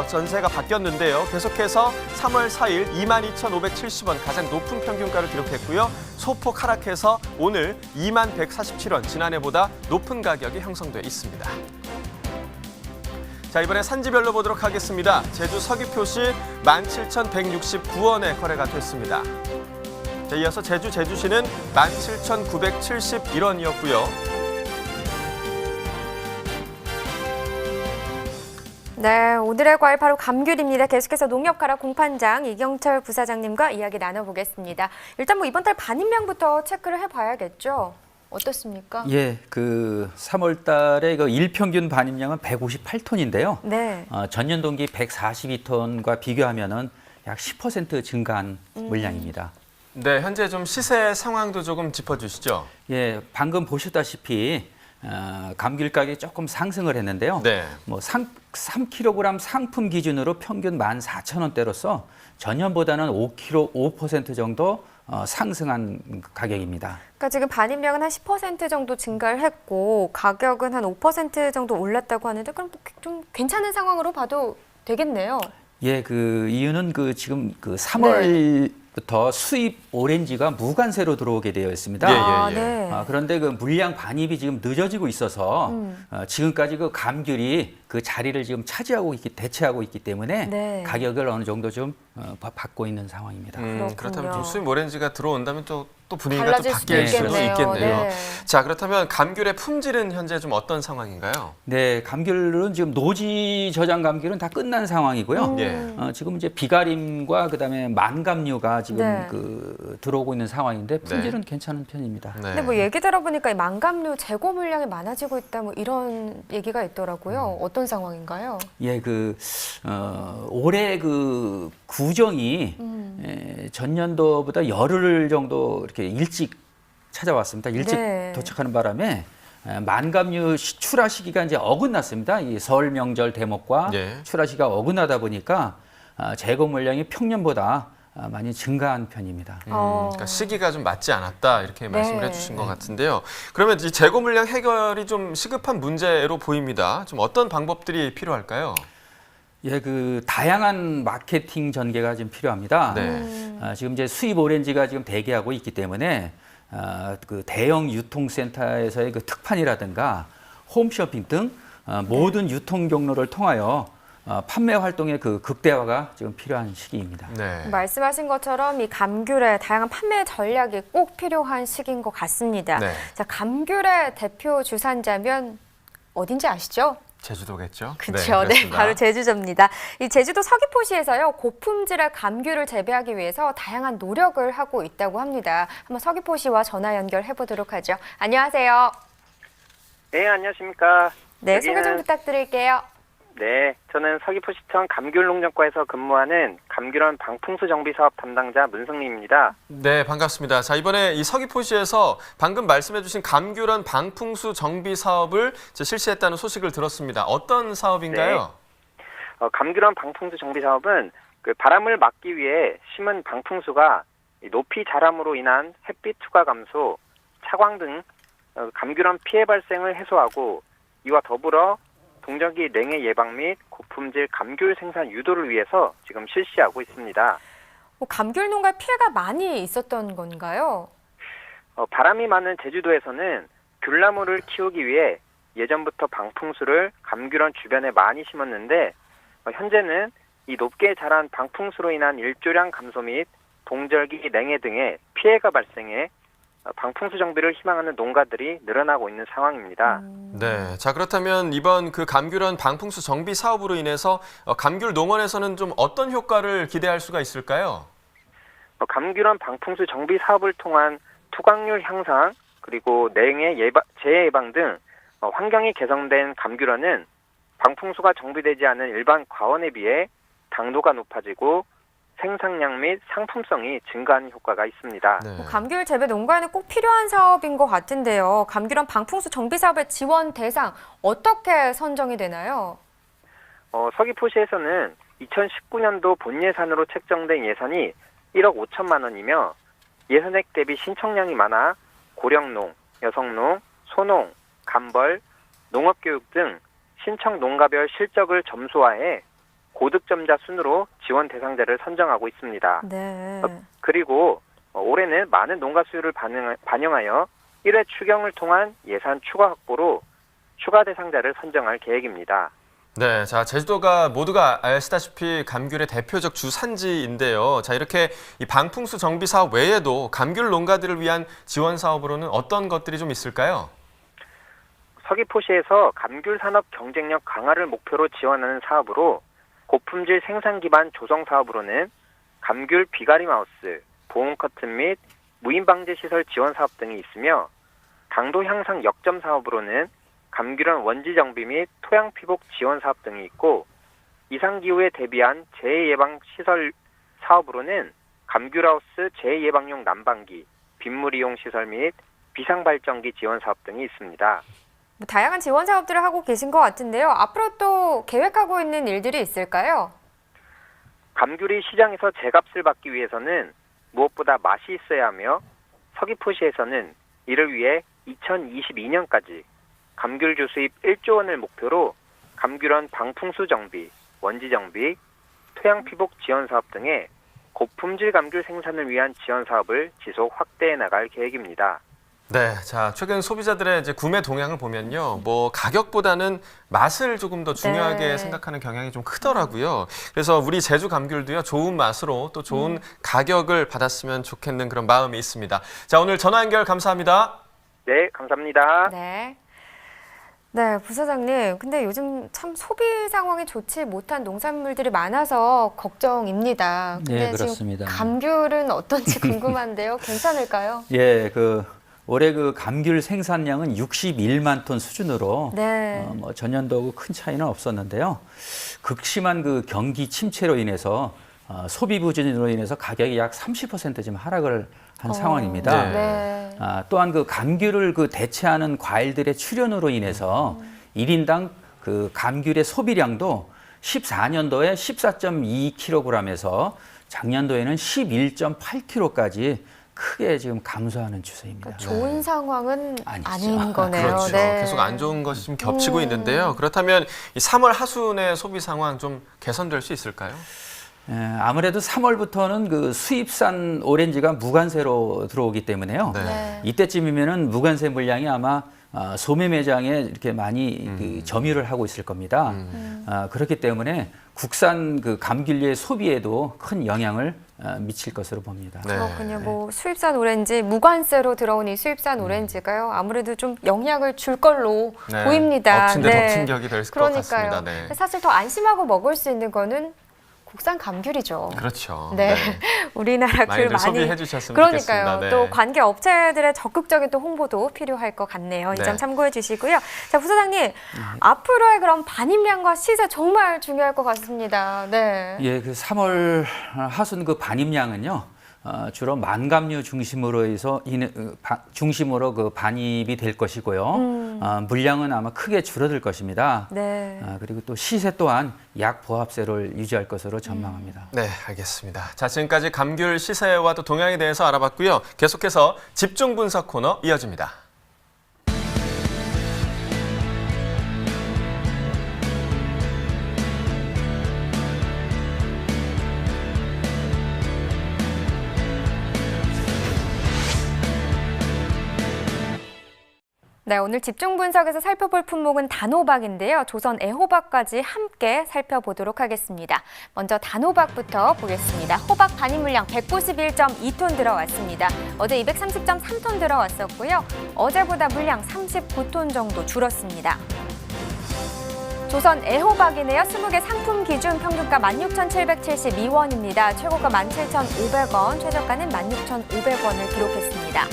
전세가 바뀌었는데요. 계속해서 3월 4일 22,570원 가장 높은 평균가를 기록했고요. 소폭 하락해서 오늘 21,147원, 지난해보다 높은 가격이 형성돼 있습니다. 자, 이번에 산지별로 보도록 하겠습니다. 제주 서귀포시 17,169원에 거래가 됐습니다. 자, 이어서 제주시는 17,971원이었고요. 네, 오늘의 과일 바로 감귤입니다. 계속해서 농협가락 공판장 이경철 부사장님과 이야기 나눠보겠습니다. 일단 뭐 이번 달 반입량부터 체크를 해봐야겠죠. 어떻습니까? 예, 그 3월 달에 그 일평균 반입량은 158톤인데요. 네. 전년 동기 142톤과 비교하면은 약 10% 증가한 물량입니다. 네, 현재 좀 시세 상황도 조금 짚어주시죠. 예, 방금 보셨다시피 감귤 가격이 조금 상승을 했는데요. 네. 뭐 3kg 상품 기준으로 평균 14,000원대로서 전년보다는 5% 정도 상승한 가격입니다. 그러니까 지금 반입량은 한 10% 정도 증가를 했고 가격은 한 5% 정도 올랐다고 하는데 그럼 좀 괜찮은 상황으로 봐도 되겠네요. 예, 그 이유는 지금 3월부터 수입 오렌지가 무관세로 들어오게 되어 있습니다. 예. 그런데 그 물량 반입이 지금 늦어지고 있어서 지금까지 그 감귤이 그 자리를 지금 대체하고 있기 때문에 네. 가격을 어느 정도 좀 받고 있는 상황입니다. 그렇다면 좀 수입 오렌지가 들어온다면 또 분위기가 또 달라질 바뀔 수도 수도 있겠네요. 있겠네요. 네. 자, 그렇다면 감귤의 품질은 현재 좀 어떤 상황인가요? 네, 감귤은 지금 노지 저장 감귤은 다 끝난 상황이고요. 예. 지금 이제 비가림과 그다음에 만감류가 지금 네. 들어오고 있는 상황인데 품질은 괜찮은 편입니다. 네. 근데 뭐 얘기 들어보니까 이 만감류 재고 물량이 많아지고 있다 뭐 이런 얘기가 있더라고요. 어떤 상황인가요? 예, 올해 구정이 전년도보다 열흘 정도 이렇게 일찍 찾아왔습니다. 일찍 네. 도착하는 바람에 만감류 출하 시기가 이제 어긋났습니다. 이 설 명절 대목과 예. 출하 시기가 어긋나다 보니까 재고 물량이 평년보다 많이 증가한 편입니다. 그러니까 시기가 좀 맞지 않았다 이렇게 말씀을 네. 해주신 것 같은데요. 그러면 이 재고 물량 해결이 좀 시급한 문제로 보입니다. 좀 어떤 방법들이 필요할까요? 예, 다양한 마케팅 전개가 지금 필요합니다. 네. 지금 이제 수입 오렌지가 지금 대기하고 있기 때문에 대형 유통센터에서의 특판이라든가 홈쇼핑 등 모든 유통 경로를 통하여 판매 활동의 극대화가 지금 필요한 시기입니다. 네. 말씀하신 것처럼 이 감귤의 다양한 판매 전략이 꼭 필요한 시기인 것 같습니다. 네. 자, 감귤의 대표 주산자면 어딘지 아시죠? 제주도겠죠? 그렇죠. 네, 그렇습니다. 바로 제주도입니다. 이 제주도 서귀포시에서요, 고품질의 감귤을 재배하기 위해서 다양한 노력을 하고 있다고 합니다. 한번 서귀포시와 전화 연결해 보도록 하죠. 안녕하세요. 네, 안녕하십니까. 네, 소개 좀 부탁드릴게요. 네, 저는 서귀포시청 감귤농장과에서 근무하는 감귤원 방풍수 정비 사업 담당자 문승리입니다. 네, 반갑습니다. 자, 이번에 이 서귀포시에서 방금 말씀해주신 감귤원 방풍수 정비 사업을 실시했다는 소식을 들었습니다. 어떤 사업인가요? 네. 감귤원 방풍수 정비 사업은 바람을 막기 위해 심은 방풍수가 높이 자람으로 인한 햇빛 투과 감소, 차광 등 감귤원 피해 발생을 해소하고 이와 더불어 동절기 냉해 예방 및 고품질 감귤 생산 유도를 위해서 지금 실시하고 있습니다. 감귤 농가에 피해가 많이 있었던 건가요? 바람이 많은 제주도에서는 귤나무를 키우기 위해 예전부터 방풍수를 감귤원 주변에 많이 심었는데 현재는 이 높게 자란 방풍수로 인한 일조량 감소 및 동절기 냉해 등의 피해가 발생해 방풍수 정비를 희망하는 농가들이 늘어나고 있는 상황입니다. 네, 자 그렇다면 이번 감귤원 방풍수 정비 사업으로 인해서 감귤 농원에서는 좀 어떤 효과를 기대할 수가 있을까요? 감귤원 방풍수 정비 사업을 통한 투광률 향상 그리고 냉해 재해 예방 등 환경이 개선된 감귤원은 방풍수가 정비되지 않은 일반 과원에 비해 당도가 높아지고 생산량 및 상품성이 증가하는 효과가 있습니다. 네. 감귤 재배 농가에는 꼭 필요한 사업인 것 같은데요. 감귤원 방풍수 정비 사업의 지원 대상 어떻게 선정이 되나요? 서귀포시에서는 2019년도 본 예산으로 책정된 예산이 1억 5천만 원이며 예산액 대비 신청량이 많아 고령농, 여성농, 소농, 감벌, 농업교육 등 신청 농가별 실적을 점수화해 고득점자 순으로 지원 대상자를 선정하고 있습니다. 네. 그리고 올해는 많은 농가 수요를 반영하여 1회 추경을 통한 예산 추가 확보로 추가 대상자를 선정할 계획입니다. 네, 자, 제주도가 모두가 아시다시피 감귤의 대표적 주산지인데요. 자, 이렇게 이 방풍수 정비 사업 외에도 감귤 농가들을 위한 지원 사업으로는 어떤 것들이 좀 있을까요? 서귀포시에서 감귤 산업 경쟁력 강화를 목표로 지원하는 사업으로 고품질 생산 기반 조성 사업으로는 감귤 비가림 하우스, 보온 커튼 및 무인 방제 시설 지원 사업 등이 있으며 당도 향상 역점 사업으로는 감귤원 원지 정비 및 토양 피복 지원 사업 등이 있고 이상 기후에 대비한 재해 예방 시설 사업으로는 감귤 하우스 재해 예방용 난방기, 빗물 이용 시설 및 비상 발전기 지원 사업 등이 있습니다. 다양한 지원 사업들을 하고 계신 것 같은데요. 앞으로 또 계획하고 있는 일들이 있을까요? 감귤이 시장에서 제값을 받기 위해서는 무엇보다 맛이 있어야 하며 서귀포시에서는 이를 위해 2022년까지 감귤주 수입 1조 원을 목표로 감귤원 방풍수 정비, 원지 정비, 토양 피복 지원 사업 등의 고품질 감귤 생산을 위한 지원 사업을 지속 확대해 나갈 계획입니다. 네, 자, 최근 소비자들의 이제 구매 동향을 보면요, 뭐 가격보다는 맛을 조금 더 중요하게 네. 생각하는 경향이 좀 크더라고요. 그래서 우리 제주 감귤도요, 좋은 맛으로 또 좋은 가격을 받았으면 좋겠는 그런 마음이 있습니다. 자, 오늘 전화 연결 감사합니다. 네, 감사합니다. 네. 네, 부사장님. 근데 요즘 참 소비 상황이 좋지 못한 농산물들이 많아서 걱정입니다. 근데 네, 그렇습니다. 지금 감귤은 어떤지 궁금한데요. 괜찮을까요? 예, 올해 감귤 생산량은 61만 톤 수준으로 네. 뭐 전년도하고 큰 차이는 없었는데요. 극심한 경기 침체로 인해서 소비 부진으로 인해서 가격이 약 30% 지금 하락을 한 상황입니다. 네. 또한 감귤을 대체하는 과일들의 출현으로 인해서 1인당 감귤의 소비량도 14년도에 14.2kg에서 작년도에는 11.8kg까지 크게 지금 감소하는 추세입니다. 그러니까 좋은 상황은 아니죠. 아닌 거네요. 그렇죠. 네. 계속 안 좋은 것이 좀 겹치고 있는데요. 그렇다면 이 3월 하순의 소비 상황 좀 개선될 수 있을까요? 아무래도 3월부터는 수입산 오렌지가 무관세로 들어오기 때문에요. 네. 이때쯤이면은 무관세 물량이 아마 소매 매장에 이렇게 많이 점유를 하고 있을 겁니다. 그렇기 때문에 국산 감귤류의 소비에도 큰 영향을 미칠 것으로 봅니다. 네. 그렇군요. 뭐 수입산 오렌지, 무관세로 들어온 이 수입산 오렌지가요. 아무래도 좀 영향을 줄 걸로 네. 보입니다. 엎친 데 덮친 격이 될 것 그러니까요. 같습니다. 네. 사실 더 안심하고 먹을 수 있는 거는 국산 감귤이죠. 그렇죠. 네, 우리나라 귤 많이들 많이 소비해 주셨으면 그러니까요. 좋겠습니다. 네. 또 관계 업체들의 적극적인 또 홍보도 필요할 것 같네요. 이 점 네. 참고해 주시고요. 자, 부사장님, 앞으로의 그런 반입량과 시세 정말 중요할 것 같습니다. 네. 예, 3월 하순 반입량은요. 주로 만감류 중심으로 반입이 될 것이고요. 물량은 아마 크게 줄어들 것입니다. 네. 그리고 또 시세 또한 약 보합세를 유지할 것으로 전망합니다. 네, 알겠습니다. 자, 지금까지 감귤 시세와 또 동향에 대해서 알아봤고요. 계속해서 집중 분석 코너 이어집니다. 네, 오늘 집중 분석에서 살펴볼 품목은 단호박인데요. 조선 애호박까지 함께 살펴보도록 하겠습니다. 먼저 단호박부터 보겠습니다. 호박 반입 물량 191.2톤 들어왔습니다. 어제 230.3톤 들어왔었고요. 어제보다 물량 39톤 정도 줄었습니다. 조선 애호박이네요. 20개 상품 기준 평균가 16,772원입니다. 최고가 17,500원, 최저가는 16,500원을 기록했습니다.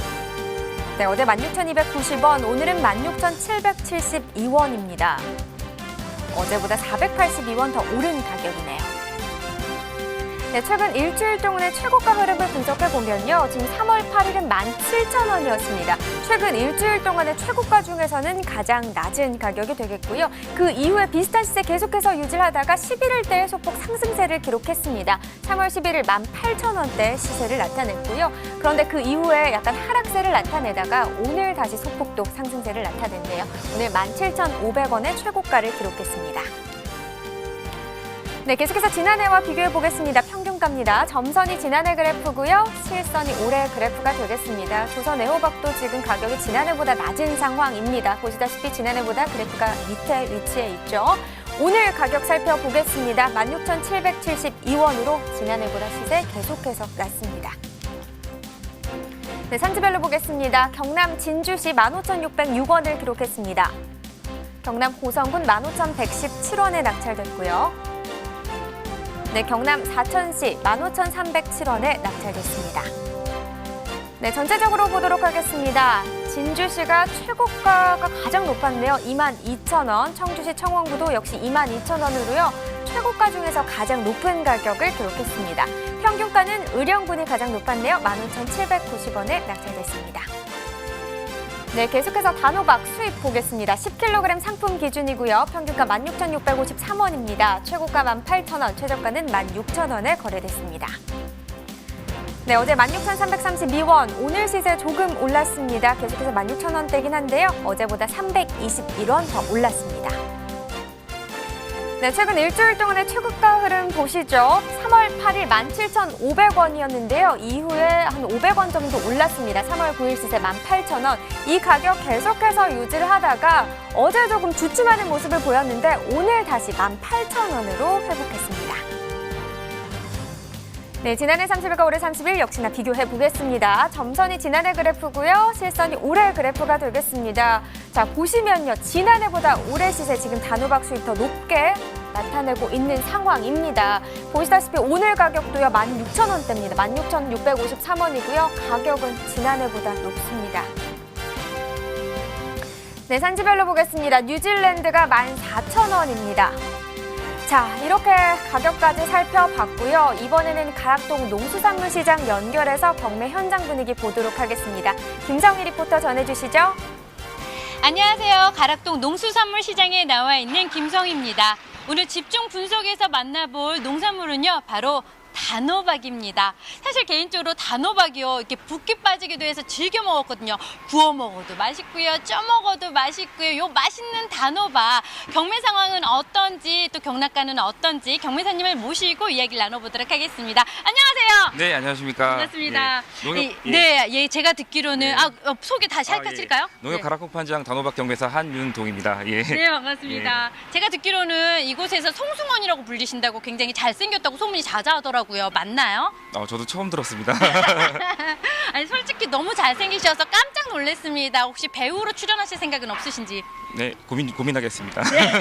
네, 어제 16,290원, 오늘은 16,772원입니다. 어제보다 482원 더 오른 가격이네요. 네, 최근 일주일 동안의 최고가 흐름을 분석해보면요. 지금 3월 8일은 17,000원이었습니다. 최근 일주일 동안의 최고가 중에서는 가장 낮은 가격이 되겠고요. 그 이후에 비슷한 시세 계속해서 유지하다가 11일대에 소폭 상승세를 기록했습니다. 3월 11일 18,000원대 시세를 나타냈고요. 그런데 그 이후에 약간 하락세를 나타내다가 오늘 다시 소폭도 상승세를 나타냈네요. 오늘 17,500원의 최고가를 기록했습니다. 네, 계속해서 지난해와 비교해 보겠습니다. 평균가입니다. 점선이 지난해 그래프고요. 실선이 올해 그래프가 되겠습니다. 조선 애호박도 지금 가격이 지난해보다 낮은 상황입니다. 보시다시피 지난해보다 그래프가 밑에 위치해 있죠. 오늘 가격 살펴보겠습니다. 16,772원으로 지난해보다 시세 계속해서 낮습니다. 네, 산지별로 보겠습니다. 경남 진주시 15,606원을 기록했습니다. 경남 고성군 15,117원에 낙찰됐고요. 네, 경남 사천시 15,307원에 낙찰됐습니다. 네, 전체적으로 보도록 하겠습니다. 진주시가 최고가가 가장 높았네요. 22,000원. 청주시 청원구도 역시 22,000원으로요. 최고가 중에서 가장 높은 가격을 기록했습니다. 평균가는 의령군이 가장 높았네요. 15,790원에 낙찰됐습니다. 네, 계속해서 단호박 수입 보겠습니다. 10kg 상품 기준이고요. 평균가 16,653원입니다. 최고가 18,000원, 최저가는 16,000원에 거래됐습니다. 네, 어제 16,332원, 오늘 시세 조금 올랐습니다. 계속해서 16,000원대긴 한데요. 어제보다 321원 더 올랐습니다. 네, 최근 일주일 동안의 최고가 흐름 보시죠. 3월 8일 17,500원이었는데요. 이후에 한 500원 정도 올랐습니다. 3월 9일 시세 18,000원. 이 가격 계속해서 유지를 하다가 어제 조금 주춤하는 모습을 보였는데 오늘 다시 18,000원으로 회복했습니다. 네, 지난해 30일과 올해 30일 역시나 비교해 보겠습니다. 점선이 지난해 그래프고요. 실선이 올해 그래프가 되겠습니다. 자, 보시면요. 지난해보다 올해 시세 지금 단호박 수익 더 높게 나타내고 있는 상황입니다. 보시다시피 오늘 가격도요. 16,000원대입니다. 16,653원이고요. 가격은 지난해보다 높습니다. 네, 산지별로 보겠습니다. 뉴질랜드가 14,000원입니다. 자, 이렇게 가격까지 살펴봤고요. 이번에는 가락동 농수산물시장 연결해서 경매 현장 분위기 보도록 하겠습니다. 김성희 리포터 전해주시죠. 안녕하세요. 가락동 농수산물시장에 나와 있는 김성희입니다. 오늘 집중 분석에서 만나볼 농산물은요, 바로 단호박입니다. 사실 개인적으로 단호박이요, 이렇게 붓기 빠지기도 해서 즐겨 먹었거든요. 구워 먹어도 맛있고요, 쪄 먹어도 맛있고요. 요 맛있는 단호박 경매 상황은 어떤지, 또 경락가는 어떤지 경매사님을 모시고 이야기를 나눠보도록 하겠습니다. 안녕하세요. 네, 안녕하십니까. 반갑습니다. 농협, 제가 듣기로는 소개 다시 할까요? 농협 가락동판장 단호박 경매사 한윤동입니다. 예. 네, 반갑습니다. 제가 듣기로는 이곳에서 송승헌이라고 불리신다고 굉장히 잘생겼다고 소문이 자자하더라고요. 맞나요? 저도 처음 들었습니다. 아니, 솔직히 너무 잘생기셔서 깜짝 놀랐습니다. 혹시 배우로 출연하실 생각은 없으신지? 네, 고민하겠습니다. 네.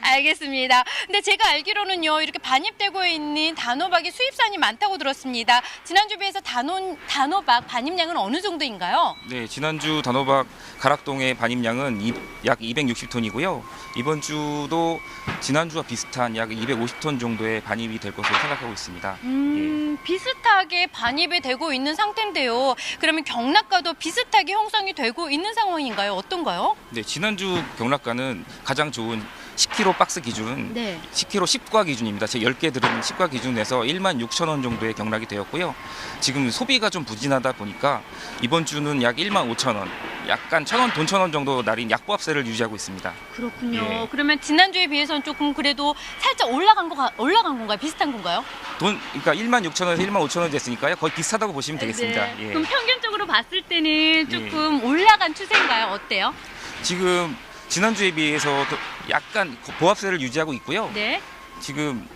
알겠습니다. 근데 제가 알기로는요, 이렇게 반입되고 있는 단호박이 수입산이 많다고 들었습니다. 지난주 비해서 단호박 반입량은 어느 정도인가요? 네, 지난주 단호박 가락동의 반입량은 약 260톤이고요. 이번 주도 지난주와 비슷한 약 250톤 정도의 반입이 될 것으로 생각하고 있습니다. 예. 비슷하게 반입이 되고 있는 상태인데요. 그러면 경락가도 비슷하게 형성이 되고 있는 상황인가요? 어떤가요? 네, 지난주 경락가는 가장 좋은 10kg 박스 기준, 네. 10kg 10과 기준입니다. 제 10개 들은 10과 기준에서 16,000원 정도의 경락이 되었고요. 지금 소비가 좀 부진하다 보니까 이번 주는 약 15,000원, 약간 1,000원, 돈 1,000원 정도 날인 약보합세를 유지하고 있습니다. 그렇군요. 예. 그러면 지난주에 비해서는 조금 그래도 살짝 올라간 건가요? 비슷한 건가요? 그러니까 16,000원에서 15,000원 됐으니까요. 거의 비슷하다고 보시면 되겠습니다. 네. 예. 그럼 평균적으로 봤을 때는 조금 올라간 추세인가요? 어때요? 지금 지난주에 비해서 약간 보합세를 유지하고 있고요. 네. 지금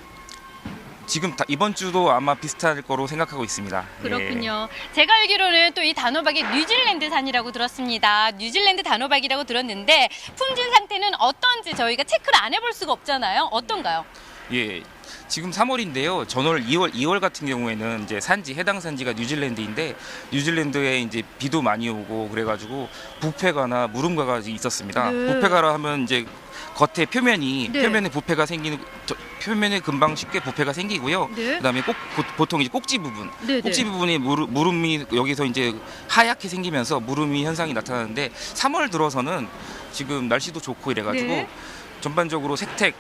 이번 주도 아마 비슷할 거로 생각하고 있습니다. 그렇군요. 제가 알기로는 또 이 단호박이 뉴질랜드산이라고 들었습니다. 뉴질랜드 단호박이라고 들었는데 품질 상태는 어떤지 저희가 체크를 안 해볼 수가 없잖아요. 어떤가요? 예, 지금 3월인데요. 전월 2월 같은 경우에는 이제 해당 산지가 뉴질랜드인데 뉴질랜드에 이제 비도 많이 오고 그래가지고 부패가나 무름가가 있었습니다. 네. 부패가라 하면 이제 겉에 표면에 부패가 생기는 표면에 금방 쉽게 부패가 생기고요. 네. 그다음에 보통 이제 꼭지 부분, 네, 꼭지 네. 부분이 무름이 여기서 이제 하얗게 생기면서 무름이 현상이 나타나는데 3월 들어서는 지금 날씨도 좋고 이래가지고. 네. 전반적으로 색택,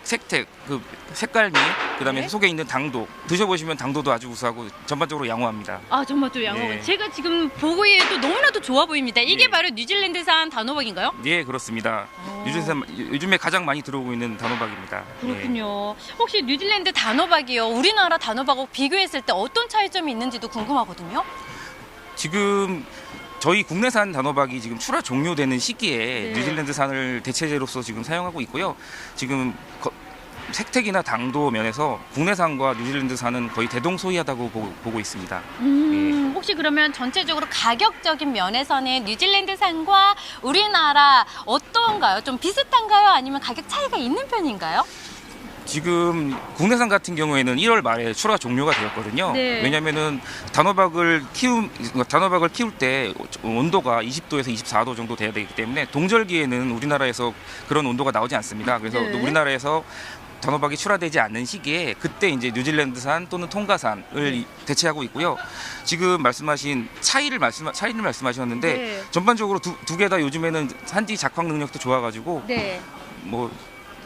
그 색깔미, 그다음에 네. 속에 있는 당도 드셔보시면 당도도 아주 우수하고 전반적으로 양호합니다. 아 정말 또 양호한. 네. 제가 지금 보기에도 너무나도 좋아 보입니다. 이게 네. 바로 뉴질랜드산 단호박인가요? 예, 그렇습니다. 요즘에 가장 많이 들어오고 있는 단호박입니다. 그렇군요. 혹시 뉴질랜드 단호박이요, 우리나라 단호박하고 비교했을 때 어떤 차이점이 있는지도 궁금하거든요. 지금 저희 국내산 단호박이 지금 출하 종료되는 시기에 네. 뉴질랜드산을 대체제로서 지금 사용하고 있고요. 지금 색택이나 당도 면에서 국내산과 뉴질랜드산은 거의 대동소이하다고 보고 있습니다. 혹시 그러면 전체적으로 가격적인 면에서는 뉴질랜드산과 우리나라 어떤가요? 좀 비슷한가요? 아니면 가격 차이가 있는 편인가요? 지금 국내산 같은 경우에는 1월 말에 출하 종료가 되었거든요. 네. 왜냐하면은 단호박을 키울 때 온도가 20도에서 24도 정도 돼야 되기 때문에 동절기에는 우리나라에서 그런 온도가 나오지 않습니다. 그래서 네. 우리나라에서 단호박이 출하되지 않는 시기에 그때 이제 뉴질랜드산 또는 통가산을 대체하고 있고요. 지금 말씀하신 차이를 말씀하셨는데 네. 전반적으로 두 개 다 요즘에는 산지 작황 능력도 좋아가지고 네. 뭐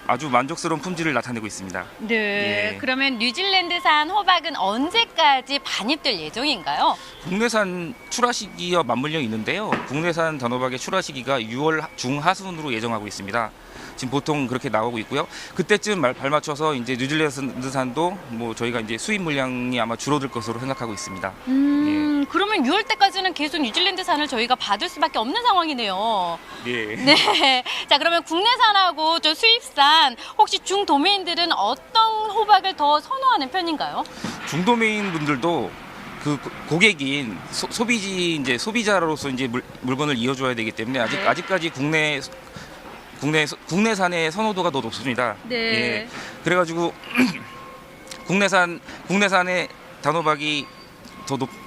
아주 만족스러운 품질을 나타내고 있습니다. 네. 예. 그러면 뉴질랜드산 호박은 언제까지 반입될 예정인가요? 국내산 출하 시기와 맞물려 있는데요. 국내산 단호박의 출하 시기가 6월 중하순으로 예정하고 있습니다. 지금 보통 그렇게 나오고 있고요. 그때쯤 발맞춰서 이제 뉴질랜드산도 뭐 저희가 이제 수입 물량이 아마 줄어들 것으로 생각하고 있습니다. 그러면 6월 때까지는 계속 뉴질랜드산을 저희가 받을 수밖에 없는 상황이네요. 예. 네. 자, 그러면 국내산하고 저 수입산 혹시 중도매인들은 어떤 호박을 더 선호하는 편인가요? 중도매인 분들도 그 고객인 소비자로서 이제 물건을 이어줘야 되기 때문에 네. 아직까지 국내산의 선호도가 더 높습니다. 네. 예. 그래가지고 국내산의 단호박이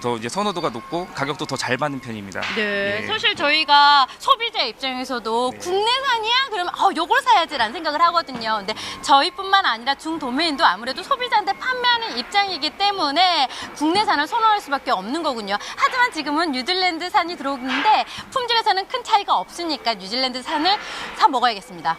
더 이제 선호도가 높고 가격도 더 잘 받는 편입니다. 네, 예. 사실 저희가 소비자 입장에서도 국내산이야? 그러면 요걸 사야지라는 생각을 하거든요. 근데 저희뿐만 아니라 중도매인도 아무래도 소비자한테 판매하는 입장이기 때문에 국내산을 선호할 수밖에 없는 거군요. 하지만 지금은 뉴질랜드산이 들어오는데 품질에서는 큰 차이가 없으니까 뉴질랜드산을 사 먹어야겠습니다.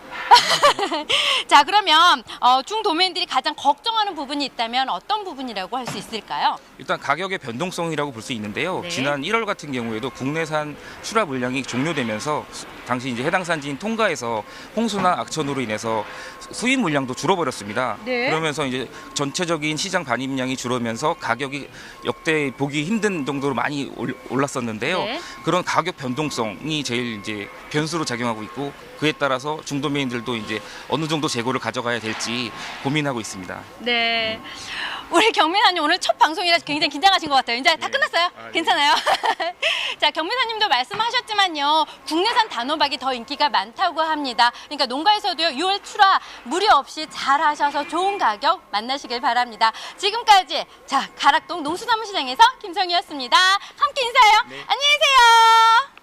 자, 그러면 중도매인들이 가장 걱정하는 부분이 있다면 어떤 부분이라고 할 수 있을까요? 일단 가격의 변동성이라고 볼 수 있는데요. 네. 지난 1월 같은 경우에도 국내산 출하 물량이 종료되면서 당시 이제 해당 산지인 통가에서 홍수나 악천후로 인해서 수입 물량도 줄어버렸습니다. 네. 그러면서 이제 전체적인 시장 반입량이 줄으면서 가격이 역대 보기 힘든 정도로 많이 올랐었는데요. 네. 그런 가격 변동성이 제일 이제 변수로 작용하고 있고 그에 따라서 중도매인들도 이제 어느 정도 재고를 가져가야 될지 고민하고 있습니다. 네. 우리 경민사님 오늘 첫 방송이라 굉장히 긴장하신 것 같아요. 이제 다 끝났어요? 괜찮아요? 자, 경민사님도 말씀하셨지만요. 국내산 단호박이 더 인기가 많다고 합니다. 그러니까 농가에서도요. 6월 출하 무리 없이 잘 하셔서 좋은 가격 만나시길 바랍니다. 지금까지 자, 가락동 농수산물시장에서 김성희였습니다. 함께 인사해요. 네. 안녕히 계세요.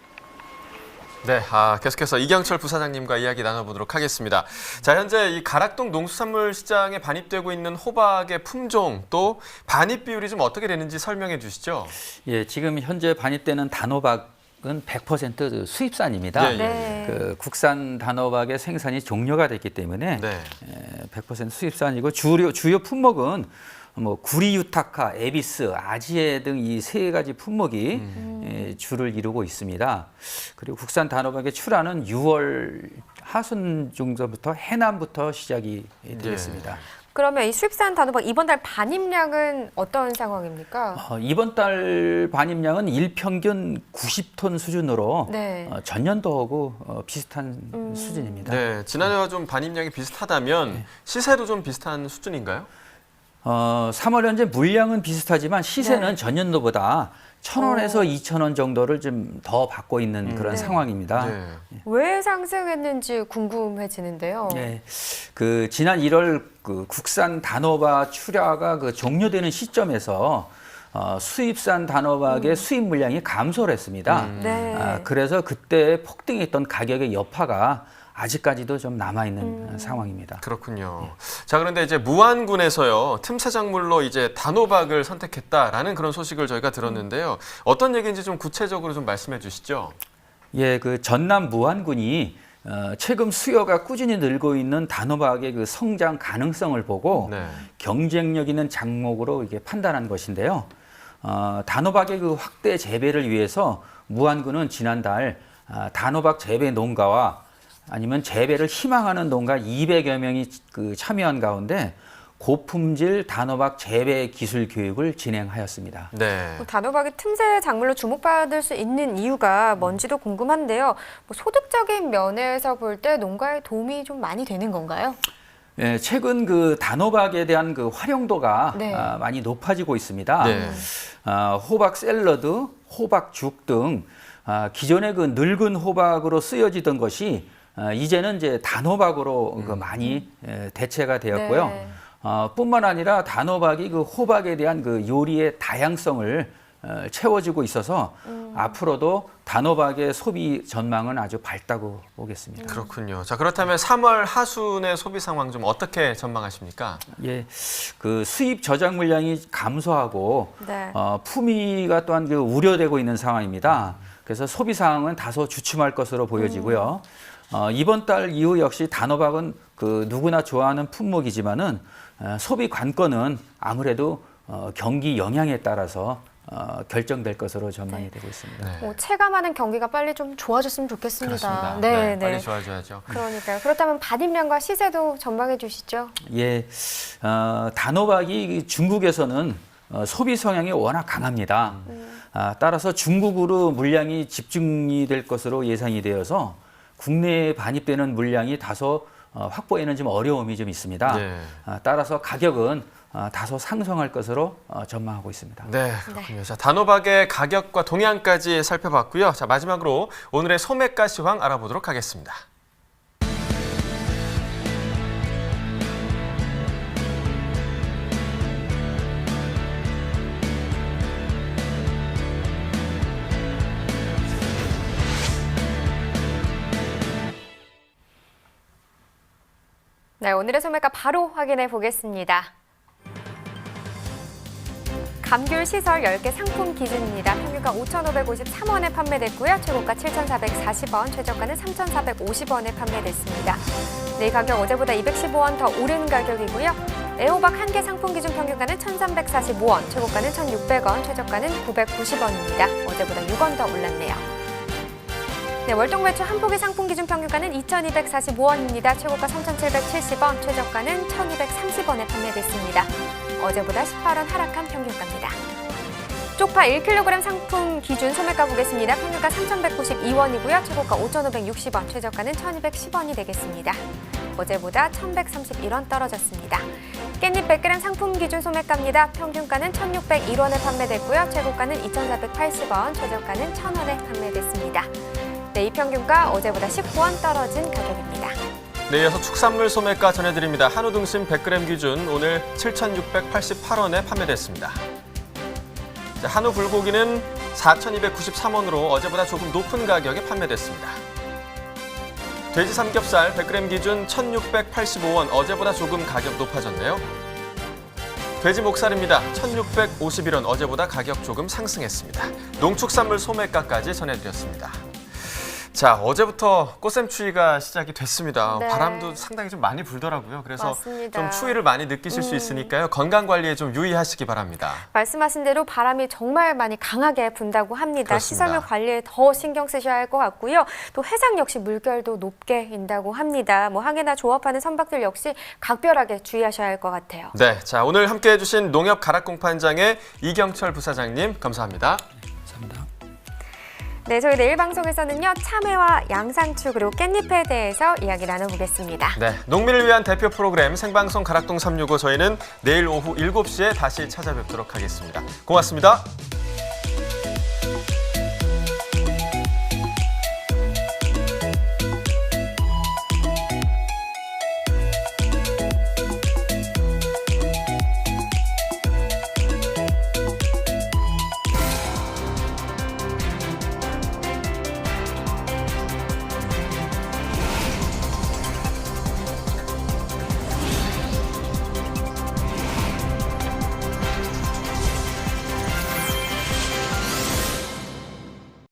네, 계속해서 이경철 부사장님과 이야기 나눠보도록 하겠습니다. 자, 현재 이 가락동 농수산물 시장에 반입되고 있는 호박의 품종 또 반입 비율이 좀 어떻게 되는지 설명해 주시죠. 예, 지금 현재 반입되는 단호박은 100% 수입산입니다. 예, 예. 네. 그 국산 단호박의 생산이 종료가 됐기 때문에 네. 100% 수입산이고 주요 품목은 뭐 구리유타카, 에비스, 아지에 등 이 세 가지 품목이 주를 이루고 있습니다. 그리고 국산 단호박의 출하는 6월 하순 정도부터 해남부터 시작이 되겠습니다. 그러면 이 수입산 단호박 이번 달 반입량은 어떤 상황입니까? 이번 달 반입량은 일평균 90톤 수준으로 네. 전년도하고 비슷한 수준입니다. 네, 지난해와 좀 반입량이 비슷하다면 시세도 좀 비슷한 수준인가요? 3월 현재 물량은 비슷하지만 시세는 네. 전년도보다 1,000원에서 2,000원 정도를 좀 더 받고 있는 그런 상황입니다. 네. 왜 상승했는지 궁금해지는데요. 예, 그 지난 1월 그 국산 단호박 출하가 그 종료되는 시점에서 수입산 단호박의 수입 물량이 감소를 했습니다. 네. 그래서 그때 폭등했던 가격의 여파가 아직까지도 좀 남아있는 상황입니다. 그렇군요. 자, 그런데 이제 무안군에서요, 틈새 작물로 이제 단호박을 선택했다라는 그런 소식을 저희가 들었는데요. 어떤 얘기인지 좀 구체적으로 좀 말씀해 주시죠. 예, 그 전남 무안군이 최근 수요가 꾸준히 늘고 있는 단호박의 그 성장 가능성을 보고 네. 경쟁력 있는 작목으로 이게 판단한 것인데요. 단호박의 그 확대 재배를 위해서 무안군은 지난달 단호박 재배 농가와 아니면 재배를 희망하는 농가 200여 명이 그 참여한 가운데 고품질 단호박 재배 기술 교육을 진행하였습니다. 네. 단호박이 틈새 작물로 주목받을 수 있는 이유가 뭔지도 궁금한데요. 뭐 소득적인 면에서 볼 때 농가에 도움이 좀 많이 되는 건가요? 예, 최근 그 단호박에 대한 그 활용도가 네. 많이 높아지고 있습니다. 네. 호박 샐러드, 호박죽 등 기존의 그 늙은 호박으로 쓰여지던 것이 이제는 이제 단호박으로 그 많이 대체가 되었고요. 네. 뿐만 아니라 단호박이 그 호박에 대한 그 요리의 다양성을 채워주고 있어서 앞으로도 단호박의 소비 전망은 아주 밝다고 보겠습니다. 그렇군요. 자, 그렇다면 3월 하순의 소비 상황 좀 어떻게 전망하십니까? 예, 그 수입 저장 물량이 감소하고 네. 품위가 또한 그 우려되고 있는 상황입니다. 그래서 소비 상황은 다소 주춤할 것으로 보여지고요. 이번 달 이후 역시 단호박은 그 누구나 좋아하는 품목이지만은 소비 관건은 아무래도 경기 영향에 따라서 결정될 것으로 전망이 되고 있습니다. 네. 체감하는 경기가 빨리 좀 좋아졌으면 좋겠습니다. 그렇습니다. 네, 빨리 좋아져야죠. 그러니까요. 그렇다면 밭임량과 시세도 전망해 주시죠. 예, 단호박이 중국에서는 소비 성향이 워낙 강합니다. 따라서 중국으로 물량이 집중이 될 것으로 예상이 되어서 국내에 반입되는 물량이 다소 확보에는 좀 어려움이 좀 있습니다. 네. 따라서 가격은 다소 상승할 것으로 전망하고 있습니다. 네, 그렇군요. 자, 단호박의 가격과 동향까지 살펴봤고요. 자, 마지막으로 오늘의 소매가 시황 알아보도록 하겠습니다. 네, 오늘의 소매가 바로 확인해 보겠습니다. 감귤 시설 10개 상품 기준입니다. 평균가 5,553원에 판매됐고요. 최고가 7,440원, 최저가는 3,450원에 판매됐습니다. 네, 가격 어제보다 215원 더 오른 가격이고요. 애호박 1개 상품 기준 평균가는 1,345원, 최고가는 1,600원, 최저가는 990원입니다. 어제보다 6원 더 올랐네요. 네, 월동배추 한 포기 상품 기준 평균가는 2,245원입니다. 최고가 3,770원, 최저가는 1,230원에 판매됐습니다. 어제보다 18원 하락한 평균가입니다. 쪽파 1kg 상품 기준 소매가 보겠습니다. 평균가 3,192원이고요. 최고가 5,560원, 최저가는 1,210원이 되겠습니다. 어제보다 1,131원 떨어졌습니다. 깻잎 100g 상품 기준 소매가입니다. 평균가는 1,601원에 판매됐고요. 최고가는 2,480원, 최저가는 1,000원에 판매됐습니다. 네, 이 평균가 어제보다 19원 떨어진 가격입니다. 네, 이어서 축산물 소매가 전해드립니다. 한우 등심 100g 기준 오늘 7,688원에 판매됐습니다. 자, 한우 불고기는 4,293원으로 어제보다 조금 높은 가격에 판매됐습니다. 돼지 삼겹살 100g 기준 1,685원, 어제보다 조금 가격 높아졌네요. 돼지 목살입니다. 1,651원, 어제보다 가격 조금 상승했습니다. 농축산물 소매가까지 전해드렸습니다. 자, 어제부터 꽃샘추위가 시작이 됐습니다. 네. 바람도 상당히 좀 많이 불더라고요. 그래서 맞습니다. 좀 추위를 많이 느끼실 수 있으니까요. 건강 관리에 좀 유의하시기 바랍니다. 말씀하신 대로 바람이 정말 많이 강하게 분다고 합니다. 그렇습니다. 시설물 관리에 더 신경 쓰셔야 할 것 같고요. 또 해상 역시 물결도 높게 인다고 합니다. 뭐 항해나 조업하는 선박들 역시 각별하게 주의하셔야 할 것 같아요. 네, 자, 오늘 함께해 주신 농협 가락공판장의 이경철 부사장님 감사합니다. 감사합니다. 네, 저희 내일 방송에서는요. 참외와 양상추 그리고 깻잎에 대해서 이야기 나눠보겠습니다. 네, 농민을 위한 대표 프로그램 생방송 가락동 365 저희는 내일 오후 7시에 다시 찾아뵙도록 하겠습니다. 고맙습니다.